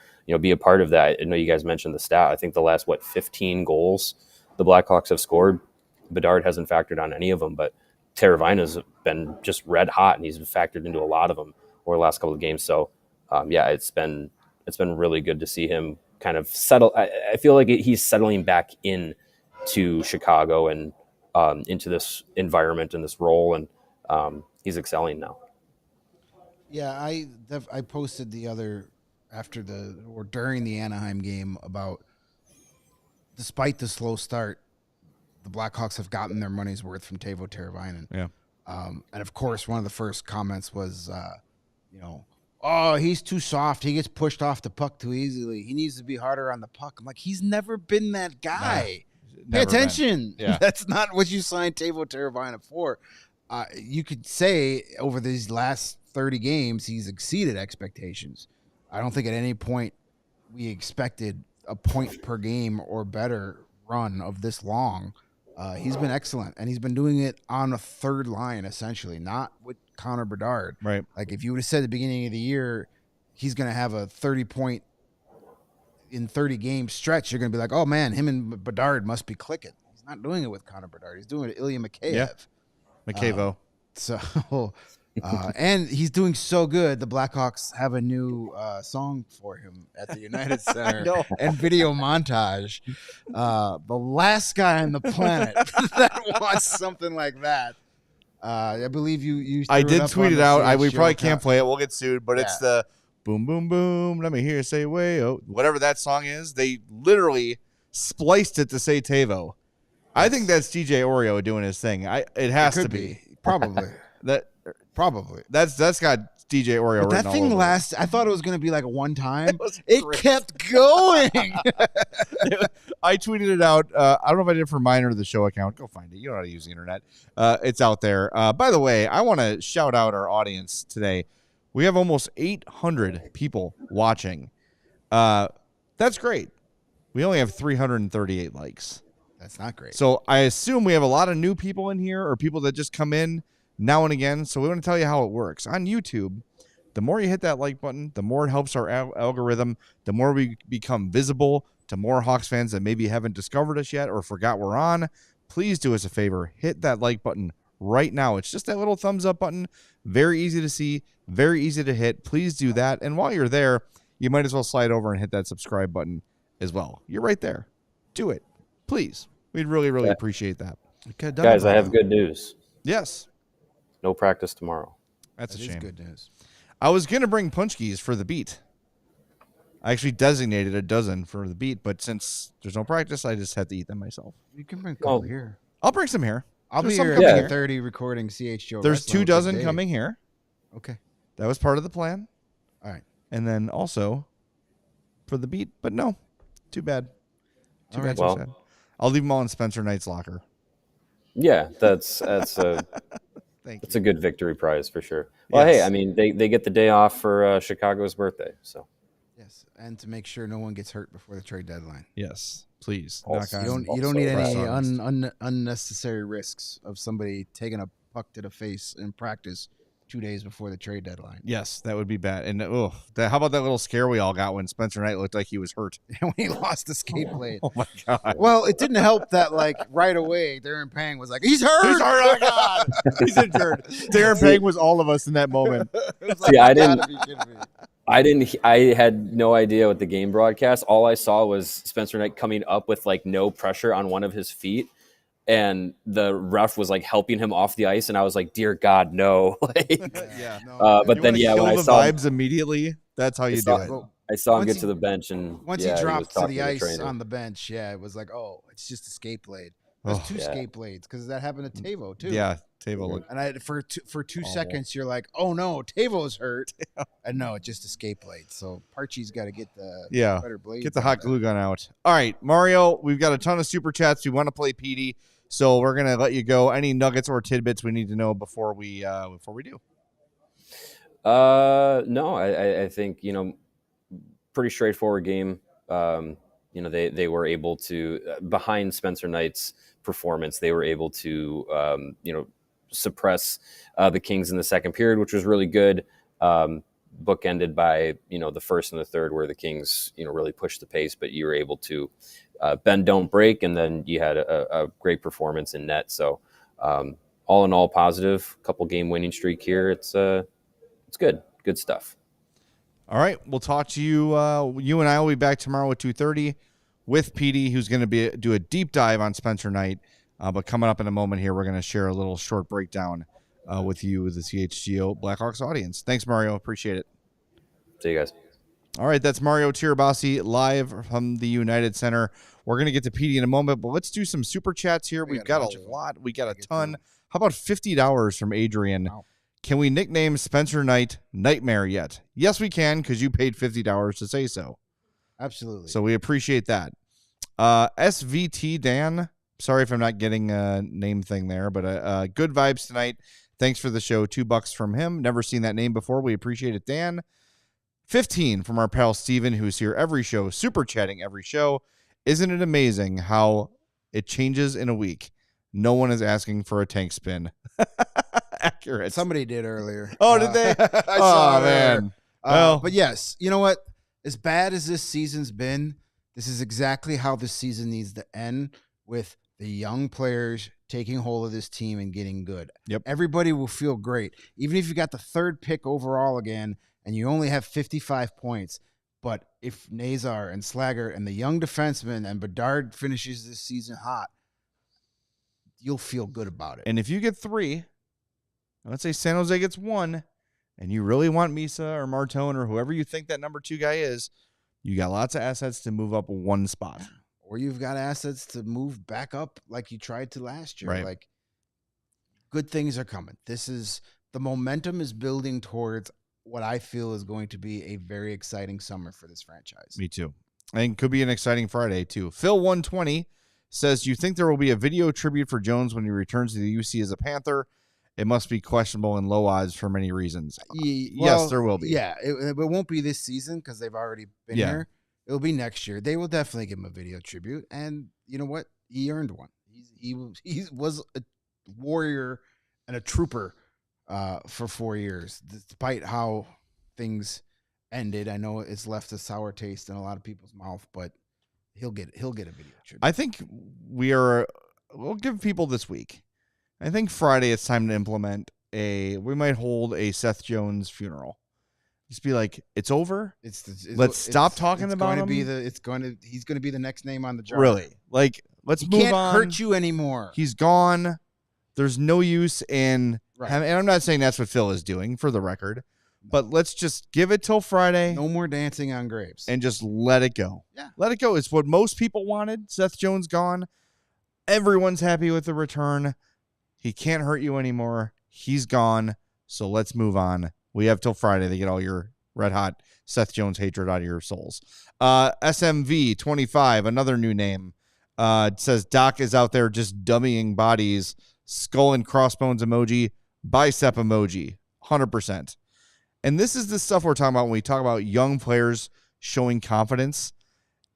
be a part of that. I know you guys mentioned the stat. I think the last 15 goals the Blackhawks have scored, Bedard hasn't factored on any of them, but Teravainen's been just red hot, and he's factored into a lot of them over the last couple of games. So, it's been really good to see him kind of settle. I feel like he's settling back in to Chicago and into this environment and this role, and he's excelling now. Yeah, I posted during the Anaheim game about, despite the slow start, the Blackhawks have gotten their money's worth from Teuvo Teravainen. Yeah. And of course, one of the first comments was, oh, he's too soft. He gets pushed off the puck too easily. He needs to be harder on the puck. I'm like, he's never been that guy. Pay attention. Yeah. That's not what you signed Teuvo Teravainen for. You could say over these last 30 games, he's exceeded expectations. I don't think at any point we expected a point per game or better run of this long. He's been excellent, and he's been doing it on a third line, essentially, not with Connor Bedard. Right. Like, if you would have said at the beginning of the year he's going to have a 30-point in 30 game stretch, you're going to be like, oh, man, him and Bedard must be clicking. He's not doing it with Connor Bedard. He's doing it with Ilya Mikheyev. Yeah. Mikheyev. And he's doing so good, the Blackhawks have a new song for him at the United Center and video montage. The last guy on the planet that wants something like that. I believe you I threw did up tweet on it the out. We CHGO probably can't account. play it. We'll get sued, but it's the boom, boom, boom. Let me hear you say way. Oh, whatever that song is, they literally spliced it to say Teuvo. I think that's DJ Oreo doing his thing. It has to be. Probably. Probably. That's got DJ Oreo But written that thing all over lasts. I thought it was going to be like a one time. It It kept going. I tweeted it out. I don't know if I did it for mine or the show account. Go find it. You know how to use the internet. It's out there. By the way, I want to shout out our audience today. We have almost 800 people watching. That's great. We only have 338 likes. That's not great. So I assume we have a lot of new people in here or people that just come in now and again. So we want to tell you how it works. On YouTube, the more you hit that like button, the more it helps our algorithm, the more we become visible to more Hawks fans that maybe haven't discovered us yet or forgot we're on. Please do us a favor. Hit that like button right now. It's just that little thumbs up button. Very easy to see, very easy to hit. Please do that. And while you're there, you might as well slide over and hit that subscribe button as well. You're right there. Do it. Please. We'd really, really appreciate that. Guys, I have good news. Yes. No practice tomorrow. That's a shame. Good news. I was going to bring punchkis for the beat. I actually designated a dozen for the beat, but since there's no practice, I just had to eat them myself. You can bring a couple here. I'll bring some here. I'll There's be some here coming at 8:30 recording CHGO. There's 2 dozen coming here. Okay. That was part of the plan. All right. And then also for the beat, but no. Too bad. Too bad. Well, too sad. I'll leave them all in Spencer Knight's locker. Yeah, that's a that's a good victory prize for sure. Well, Yes. hey, I mean they get the day off for Chicago's birthday, so Yes, and to make sure no one gets hurt before the trade deadline. Yes, please. Also- You don't need any Also unnecessary risks of somebody taking a puck to the face in practice 2 days before the trade deadline. Yes, that would be bad. And how about that little scare we all got when Spencer Knight looked like he was hurt? when he lost the skate blade. Oh my God. Well, it didn't help that right away Darren Pang was like, he's hurt. He's hurt. Oh my God. He's injured. Darren Pang was all of us in that moment. See, I had no idea with the game broadcast. All I saw was Spencer Knight coming up with no pressure on one of his feet. And the ref was helping him off the ice, and I was like, "Dear God, no!" But then when I saw vibes him, immediately, that's how you do it. I saw him get to the bench, and once he dropped to the ice on the bench, it was like, "Oh, it's just a skate blade." There's 2 skate blades because that happened to Tavo too. Yeah, Tavo looked. And for 2 seconds, you're like, "Oh no, Tavo's hurt," and no, it's just a skate blade. So Parchy's got to get the better blades. Get the hot glue gun out. All right, Mario, we've got a ton of super chats. We want to play Petey. So we're gonna let you go. Any nuggets or tidbits we need to know before we do? No, I think pretty straightforward game. They were able to behind Spencer Knight's performance, they were able to suppress the Kings in the second period, which was really good. Bookended by the first and the third, where the Kings really pushed the pace, but you were able to bend, don't break, and then you had a great performance in net. So all in all, positive. Couple game winning streak here. It's good stuff. All right, we'll talk to you. You and I will be back tomorrow at 2:30 with Petey, who's going to do a deep dive on Spencer Knight. But coming up in a moment here, we're going to share a little short breakdown with you, the CHGO Blackhawks audience. Thanks, Mario. Appreciate it. See you guys. All right, that's Mario Tirabassi live from the United Center. We're going to get to Petey in a moment, but let's do some super chats here. We've got a lot. We got a ton. How about $50 from Adrian? Wow. Can we nickname Spencer Knight Nightmare yet? Yes, we can, because you paid $50 to say so. Absolutely. So we appreciate that. SVT Dan, sorry if I'm not getting a name thing there, but good vibes tonight. Thanks for the show. $2 from him. Never seen that name before. We appreciate it, Dan. 15 from our pal Steven, who's here every show, super chatting every show. Isn't it amazing how it changes in a week? No one is asking for a tank spin. Accurate. Somebody did earlier. Oh, did they? I saw man. But yes, you know what? As bad as this season's been, this is exactly how this season needs to end, with the young players taking hold of this team and getting good. Yep. Everybody will feel great. Even if you got the 3rd pick overall again and you only have 55 points. But if Nazar and Slaggert and the young defenseman and Bedard finishes this season hot, you'll feel good about it. And if you get 3, let's say San Jose gets 1, and you really want Misa or Martone or whoever you think that number 2 guy is, you got lots of assets to move up 1 spot. Or you've got assets to move back up like you tried to last year. Right. Like, good things are coming. The momentum is building towards what I feel is going to be a very exciting summer for this franchise. Me too. I think it could be an exciting Friday too. Phil120 says, you think there will be a video tribute for Jones when he returns to the UC as a Panther? It must be questionable and low odds for many reasons. Yes, there will be. Yeah, it won't be this season because they've already been here. It'll be next year. They will definitely give him a video tribute, and you know what? He earned one. He was a warrior and a trooper for 4 years, despite how things ended. I know it's left a sour taste in a lot of people's mouth, but he'll get a video tribute. I think we'll give people this week. I think Friday it's time to implement we might hold a Seth Jones funeral. Just be like, it's over. Let's stop talking about him. He's going to be the next name on the jar. Really? Like, let's move on. He can't hurt you anymore. He's gone. There's no use in Right. and I'm not saying that's what Phil is doing, for the record, but let's just give it till Friday. No more dancing on grapes. And just let it go. Yeah. Let it go. It's what most people wanted. Seth Jones gone. Everyone's happy with the return. He can't hurt you anymore. He's gone. So let's move on. We have till Friday to get all your red hot Seth Jones hatred out of your souls. SMV 25, another new name. It says Doc is out there just dummying bodies. Skull and crossbones emoji. Bicep emoji. 100%. And this is the stuff we're talking about when we talk about young players showing confidence.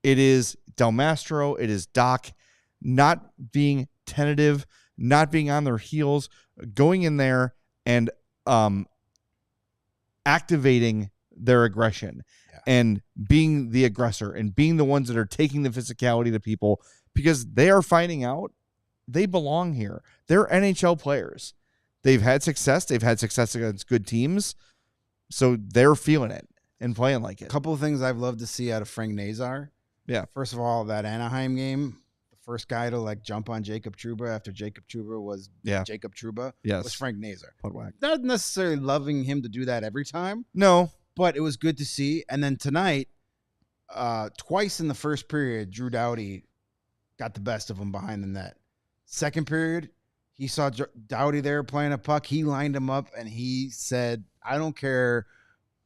It is Del Mastro. It is Doc not being tentative, not being on their heels, going in there and activating their aggression and being the aggressor and being the ones that are taking the physicality to people, because they are finding out they belong here. They're NHL players. They've had success. They've had success against good teams. So they're feeling it and playing like it. A couple of things I've loved to see out of Frank Nazar. Yeah. First of all, that Anaheim game, the first guy to like jump on Jacob Trouba after Jacob Trouba was Jacob Trouba was Frank Nazar. Not necessarily loving him to do that every time. No. But it was good to see. And then tonight, twice in the first period, Drew Doughty got the best of him behind the net. Second period, he saw Doughty there playing a puck. He lined him up and he said, I don't care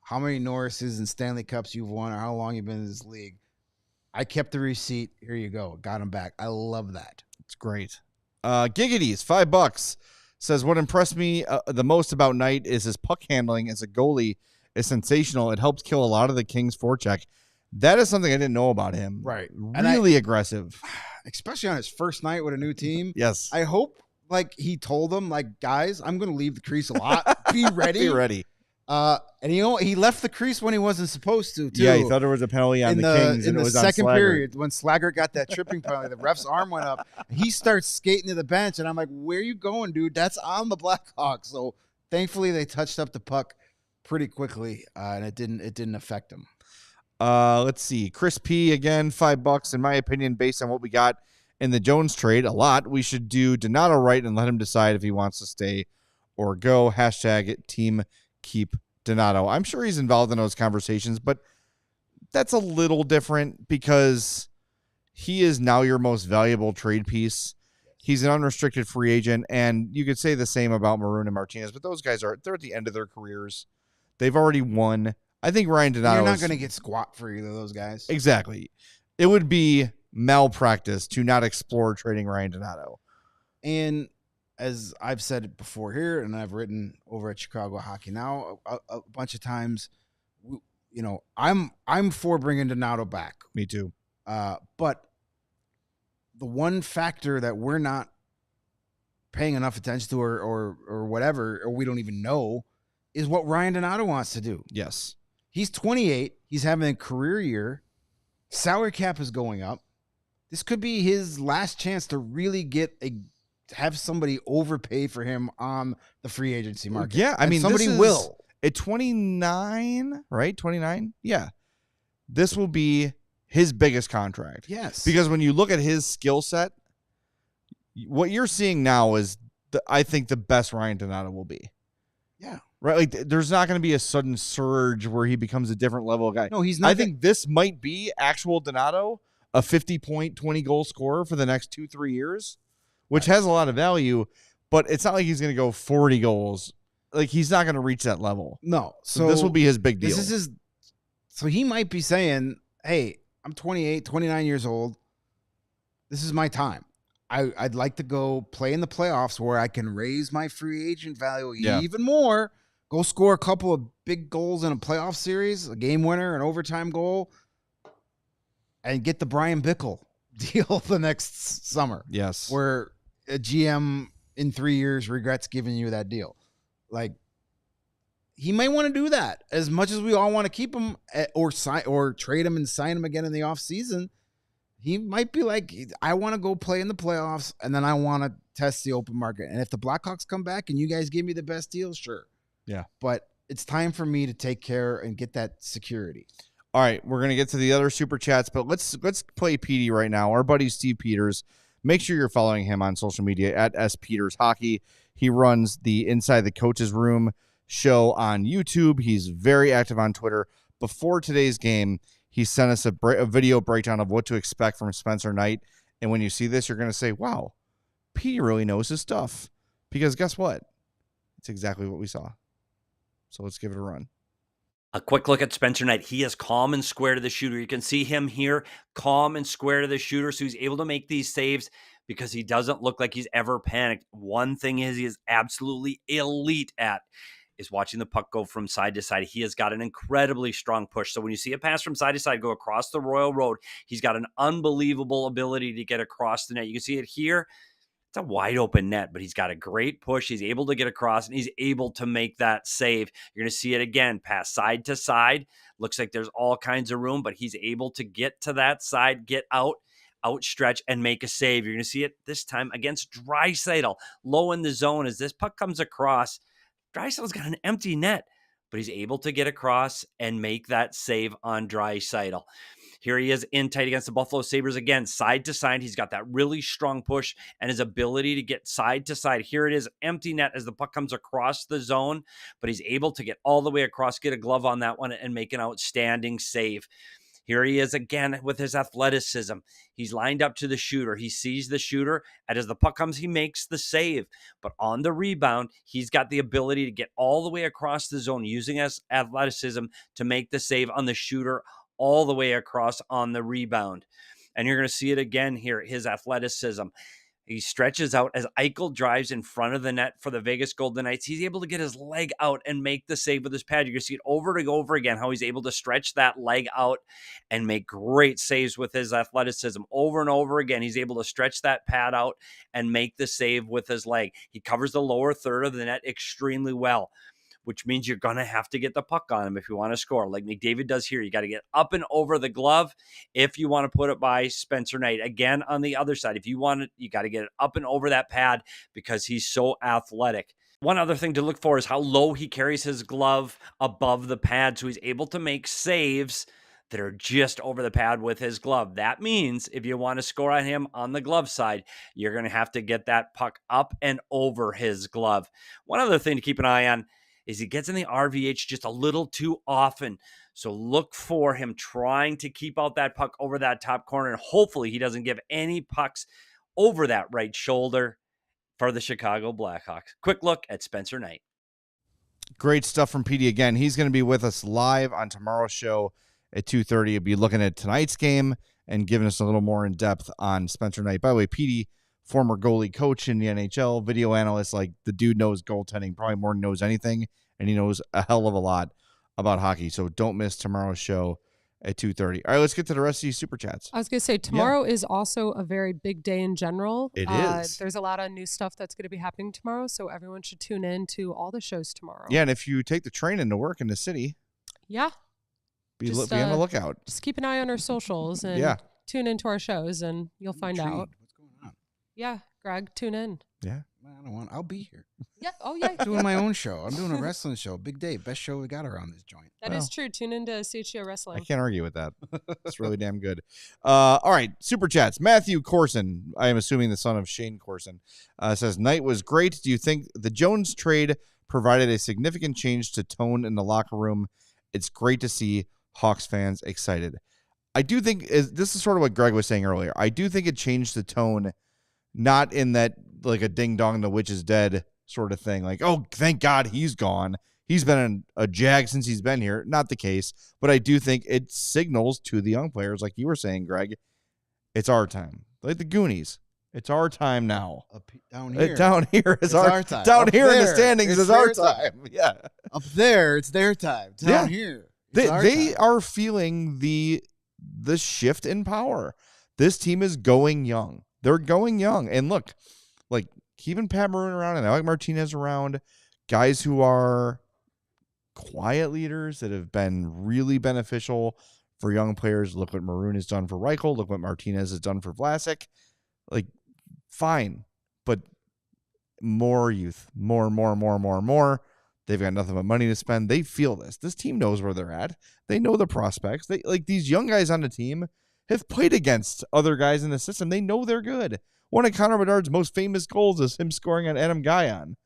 how many Norrises and Stanley Cups you've won or how long you've been in this league. I kept the receipt. Here you go. Got him back. I love that. It's great. Giggities, $5. Says, what impressed me the most about Knight is his puck handling as a goalie is sensational. It helps kill a lot of the Kings' forecheck. That is something I didn't know about him. Right. Really aggressive. Especially on his first night with a new team. Yes. I hope like he told them, like, guys, I'm going to leave the crease a lot. Be ready. Be ready. And he left the crease when he wasn't supposed to, too. Yeah, he thought there was a penalty on the Kings. In and the it was second on period, when Slager got that tripping penalty, the ref's arm went up. He starts skating to the bench, and I'm like, where are you going, dude? That's on the Blackhawks. So thankfully, they touched up the puck pretty quickly, and it didn't affect him. Let's see. Chris P, again, $5. In my opinion, based on what we got in the Jones trade, a lot. We should do Donato right and let him decide if he wants to stay or go. # team keep Donato. I'm sure he's involved in those conversations, but that's a little different because he is now your most valuable trade piece. He's an unrestricted free agent, and you could say the same about Maroon and Martinez, but those guys they're at the end of their careers. They've already won. I think Ryan Donato. You're not going to get squat for either of those guys. Exactly. It would be malpractice to not explore trading Ryan Donato. And as I've said it before here, and I've written over at Chicago Hockey Now a bunch of times, you know, I'm for bringing Donato back. Me too. But the one factor that we're not paying enough attention to or whatever, or we don't even know, is what Ryan Donato wants to do. Yes. He's 28. He's having a career year. Salary cap is going up. This could be his last chance to really have somebody overpay for him on the free agency market. Yeah, I mean, somebody will. At 29, right? 29? Yeah. This will be his biggest contract. Yes. Because when you look at his skill set, what you're seeing now is, I think, the best Ryan Donato will be. Yeah. Right? Like, there's not going to be a sudden surge where he becomes a different level of guy. No, he's not. I think this might be actual Donato, a 50-point, 20-goal scorer for the next 2-3 years, which has a lot of value, but it's not like he's going to go 40 goals. Like, he's not going to reach that level. No. So this will be his big deal. So he might be saying, hey, I'm 28, 29 years old. This is my time. I'd like to go play in the playoffs where I can raise my free agent value even more, go score a couple of big goals in a playoff series, a game winner, an overtime goal. and get the Brian Bickle deal the next summer. Yes. Where a GM in 3 years regrets giving you that deal. Like, he might want to do that as much as we all want to keep him or trade him and sign him again in the offseason. He might be like, I want to go play in the playoffs, and then I want to test the open market. And if the Blackhawks come back and you guys give me the best deal, sure. Yeah. But it's time for me to take care and get that security. All right, we're going to get to the other super chats, but let's play PD right now. Our buddy Steve Peters. Make sure you're following him on social media at @SPetersHockey. He runs the Inside the Coaches Room show on YouTube. He's very active on Twitter. Before today's game, he sent us a video breakdown of what to expect from Spencer Knight. And when you see this, you're going to say, wow, P really knows his stuff. Because guess what? It's exactly what we saw. So let's give it a run. A quick look at Spencer Knight. He is calm and square to the shooter. You can see him here, calm and square to the shooter. So he's able to make these saves because he doesn't look like he's ever panicked. One thing he is absolutely elite at is watching the puck go from side to side. He has got an incredibly strong push. So when you see a pass from side to side go across the Royal Road, he's got an unbelievable ability to get across the net. You can see it here. It's a wide open net, but he's got a great push. He's able to get across, and he's able to make that save. You're going to see it again, pass side to side. Looks like there's all kinds of room, but he's able to get to that side, get out, outstretch, and make a save. You're going to see it this time against Draisaitl, low in the zone. As this puck comes across, Draisaitl's got an empty net, but he's able to get across and make that save on Draisaitl. Here he is in tight against the Buffalo Sabres again, side to side. He's got that really strong push and his ability to get side to side. Here it is, empty net as the puck comes across the zone, but he's able to get all the way across, get a glove on that one, and make an outstanding save. Here he is again with his athleticism. He's lined up to the shooter. He sees the shooter, and as the puck comes, he makes the save. But on the rebound, he's got the ability to get all the way across the zone using his athleticism to make the save on the shooter all the way across on the rebound. And you're going to see it again here, his athleticism. He stretches out as Eichel drives in front of the net for the Vegas Golden Knights. He's able to get his leg out and make the save with his pad. You're going to see it over and over again, how he's able to stretch that leg out and make great saves with his athleticism. Over and over again, he's able to stretch that pad out and make the save with his leg. He covers the lower third of the net extremely well, which means you're going to have to get the puck on him if you want to score. Like McDavid does here, you got to get up and over the glove if you want to put it by Spencer Knight. Again, on the other side, if you want it, you got to get it up and over that pad because he's so athletic. One other thing to look for is how low he carries his glove above the pad, so he's able to make saves that are just over the pad with his glove. That means if you want to score on him on the glove side, you're going to have to get that puck up and over his glove. One other thing to keep an eye on is he gets in the RVH just a little too often. So look for him trying to keep out that puck over that top corner, and hopefully he doesn't give any pucks over that right shoulder for the Chicago Blackhawks. Quick look at Spencer Knight. Great stuff from PD again. He's going to be with us live on tomorrow's show at 2:30. He'll be looking at tonight's game and giving us a little more in depth on Spencer Knight. By the way, PD, former goalie coach in the NHL, video analyst, like the dude knows goaltending probably more than knows anything, and he knows a hell of a lot about hockey. So don't miss tomorrow's show at 2:30. All right, let's get to the rest of these super chats. I was going to say, tomorrow is also a very big day in general. It is. There's a lot of new stuff that's going to be happening tomorrow, so everyone should tune in to all the shows tomorrow. Yeah, and if you take the train into work in the city, Yeah. be on the lookout. Just keep an eye on our socials and tune into our shows, and you'll find out. What's going on? Yeah, Greg, tune in. Yeah. I don't want. I'll be here. Yeah. Oh, yeah. Doing my own show. I'm doing a wrestling show. Big day. Best show we got around this joint. That is true. Tune into CHGO I Wrestling. can't argue with that. It's really damn good. All right, super chats. Matthew Corson, I am assuming the son of Shane Corson, says, Knight was great. Do you think the Jones trade provided a significant change to tone in the locker room? It's great to see Hawks fans excited. I do think this is sort of what Greg was saying earlier. I do think it changed the tone, not in that like a ding dong, the witch is dead sort of thing. Like, oh, thank God he's gone. He's been a Jag since he's been here. Not the case, but I do think it signals to the young players, like you were saying, Greg, it's our time. Like the Goonies. It's our time now. Down here. Down here is our time. Down Up here in the there, standings it's is our their time. Yeah. Up there, it's their time. Down here, it's our They time. are feeling the the shift in power. This team is going young. They're going young. And look, like keeping Pat Maroon around and Alec Martinez around, guys who are quiet leaders that have been really beneficial for young players. Look what Maroon has done for Reichel. Look what Martinez has done for Vlasic. Like, fine, but more youth, more. They've got nothing but money to spend. They feel this. This team knows where they're at. They know the prospects. They like these young guys on the team have played against other guys in the system. They know they're good. One of Connor Bedard's most famous goals is him scoring on Adam Guyon,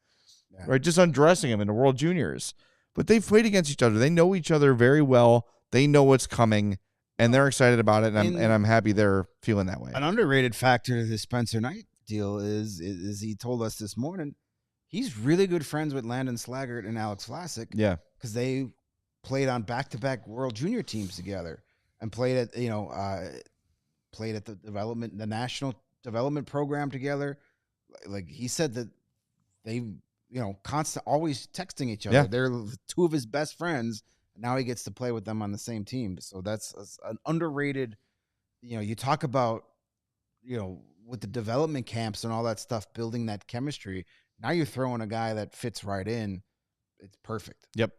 right? Just undressing him in the World Juniors. But they've played against each other. They know each other very well. They know what's coming, and they're excited about it. And I'm happy they're feeling that way. An underrated factor to the Spencer Knight deal is he told us this morning he's really good friends with Landon Slaggert and Alex Vlasic. Yeah, because they played on back-to-back World Junior teams together and played at the national development program together. Like he said that they always texting each other. Yeah. They're two of his best friends. Now he gets to play with them on the same team. So that's an underrated. You talk about with the development camps and all that stuff, building that chemistry. Now you're throwing a guy that fits right in. It's perfect. Yep.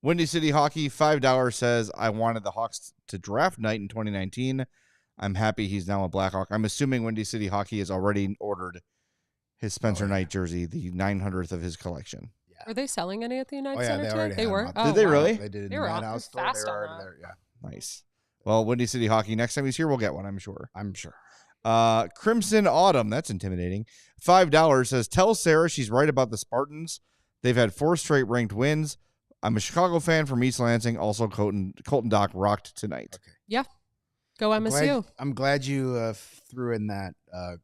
Windy City Hockey, $5 says, I wanted the Hawks to draft Knight in 2019. I'm happy he's now a Blackhawk. I'm assuming Windy City Hockey has already ordered his Spencer Knight jersey, the 900th of his collection. Yeah. Are they selling any at the United They Center already today? They had were? them up. Oh, Did they wow. really? They did it in They the were Madhouse store. fast They were on already that. there. Yeah. Nice. Well, Windy City Hockey, next time he's here, we'll get one, I'm sure. I'm sure. Crimson Autumn, that's intimidating. $5 says, tell Sarah she's right about the Spartans. They've had 4 straight ranked wins. I'm a Chicago fan from East Lansing. Also, Colton Dock rocked tonight. Okay. Yeah. Go MSU. I'm glad you threw in that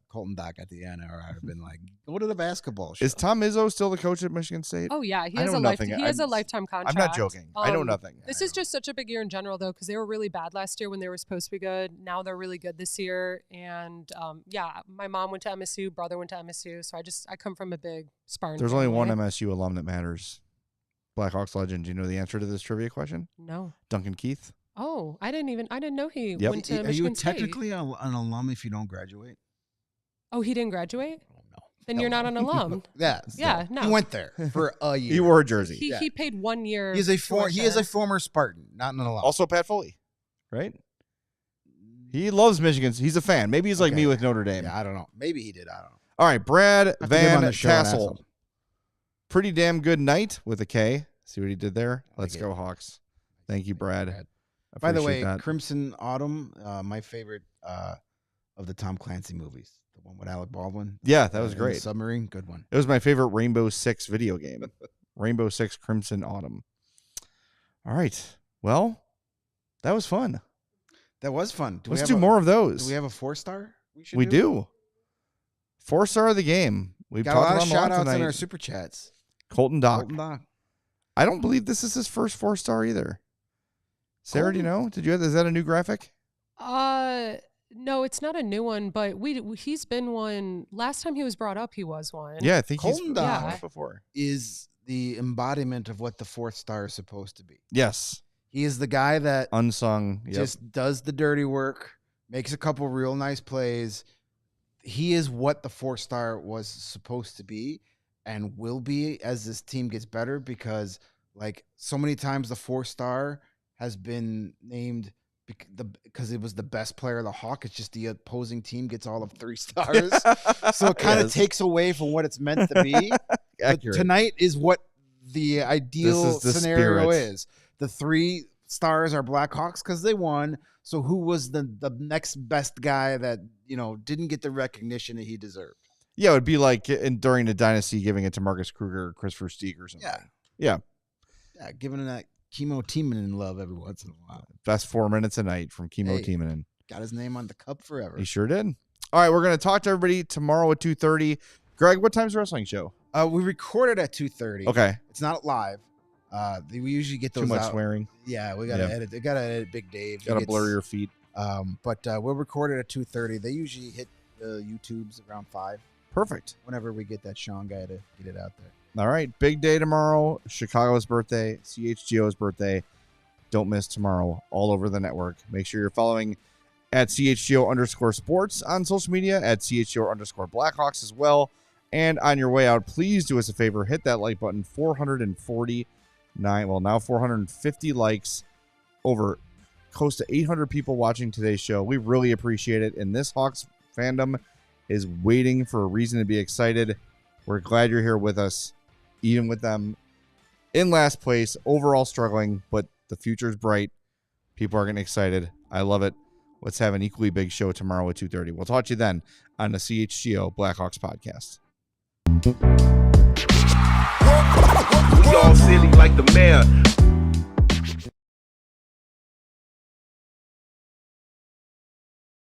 Colton Dock at the end, or I'd have been like, go to the basketball show. Is Tom Izzo still the coach at Michigan State? Oh, yeah. He I has know a nothing. lifetime contract. I'm not joking. I know nothing. This is just such a big year in general, though, because they were really bad last year when they were supposed to be good. Now they're really good this year. And, my mom went to MSU, brother went to MSU. So I come from a big Spartan There's only family. one MSU alum that matters. Blackhawks legend. Do you know the answer to this trivia question? No. Duncan Keith. Oh, I didn't know he Yep. went to Are Michigan you State. technically an alum if you don't graduate? Oh, he didn't graduate? No. Then you're not an alum. Yeah. Yeah, no. He went there for a year. He wore a jersey. He paid 1 year. He is a tuition. former Spartan, not an alum. Also, Pat Foley, right? He loves Michigan. He's a fan. Maybe he's like Okay. me with Notre Dame. Yeah, I don't know. Maybe he did. I don't know. All right, Brad Have to get him Van on the show and ask Tassel. him. Pretty damn good night with a K. See what he did there? Let's like go, it. Hawks. Thank you, Brad. I By the appreciate way, that. Crimson Autumn, my favorite of the Tom Clancy movies. The one with Alec Baldwin. Yeah, that was in the great. Submarine, good one. It was my favorite Rainbow Six video game. Rainbow Six Crimson Autumn. All right. Well, that was fun. That was fun. Let's do more of those. Do we have a 4-star? We do. 4-star of the game. We've Got a lot talked of about shout outs tonight. in our super chats. Colton Dock. Colton Dock. I don't believe this is his first 4-star either. Sarah, do you know? Is that a new graphic? No, it's not a new one, but he's been one. Last time he was brought up, he was one. Yeah, I think Colton he's Dock been before. is the embodiment of what the 4th star is supposed to be. Yes. He is the guy that Unsung. Yep. just does the dirty work, makes a couple real nice plays. He is what the 4-star was supposed to be and will be as this team gets better, because like so many times the 4-star has been named because it was the best player of the Hawk. It's just the opposing team gets all of 3 stars. So it kind of takes away from what it's meant to be. Accurate. Tonight is what the ideal This is the scenario spirit. is. The 3 stars are Blackhawks because they won. So who was the next best guy that, didn't get the recognition that he deserved? Yeah, it would be like during the dynasty giving it to Marcus Kruger or Christopher Stieg or something. Yeah. Yeah. Giving him that Chemo Timonen love every once in a while. Best 4 minutes a night from Chemo Hey. Timonen. Got his name on the cup forever. He sure did. All right, we're going to talk to everybody tomorrow at 2:30. Greg, what time's the wrestling show? We recorded at 2:30. Okay. It's not live. We usually get those Too much out. swearing. Yeah, we gotta Yeah. edit. They gotta edit Big Dave. Got to blur your feet. But we'll record it at 2:30. They usually hit the YouTubes around 5. Perfect. Whenever we get that Sean guy to get it out there. All right, big day tomorrow. Chicago's birthday, CHGO's birthday. Don't miss tomorrow all over the network. Make sure you're following at CHGO_sports on social media, at CHGO_Blackhawks as well. And on your way out, please do us a favor. Hit that like button. 449, well, now 450 likes, over close to 800 people watching today's show. We really appreciate it. And this Hawks fandom is waiting for a reason to be excited. We're glad you're here with us, even with them in last place, overall struggling, but the future's bright. People are getting excited. I love it. Let's have an equally big show tomorrow at 2:30. We'll talk to you then on the CHGO Blackhawks podcast. We all silly like the mayor.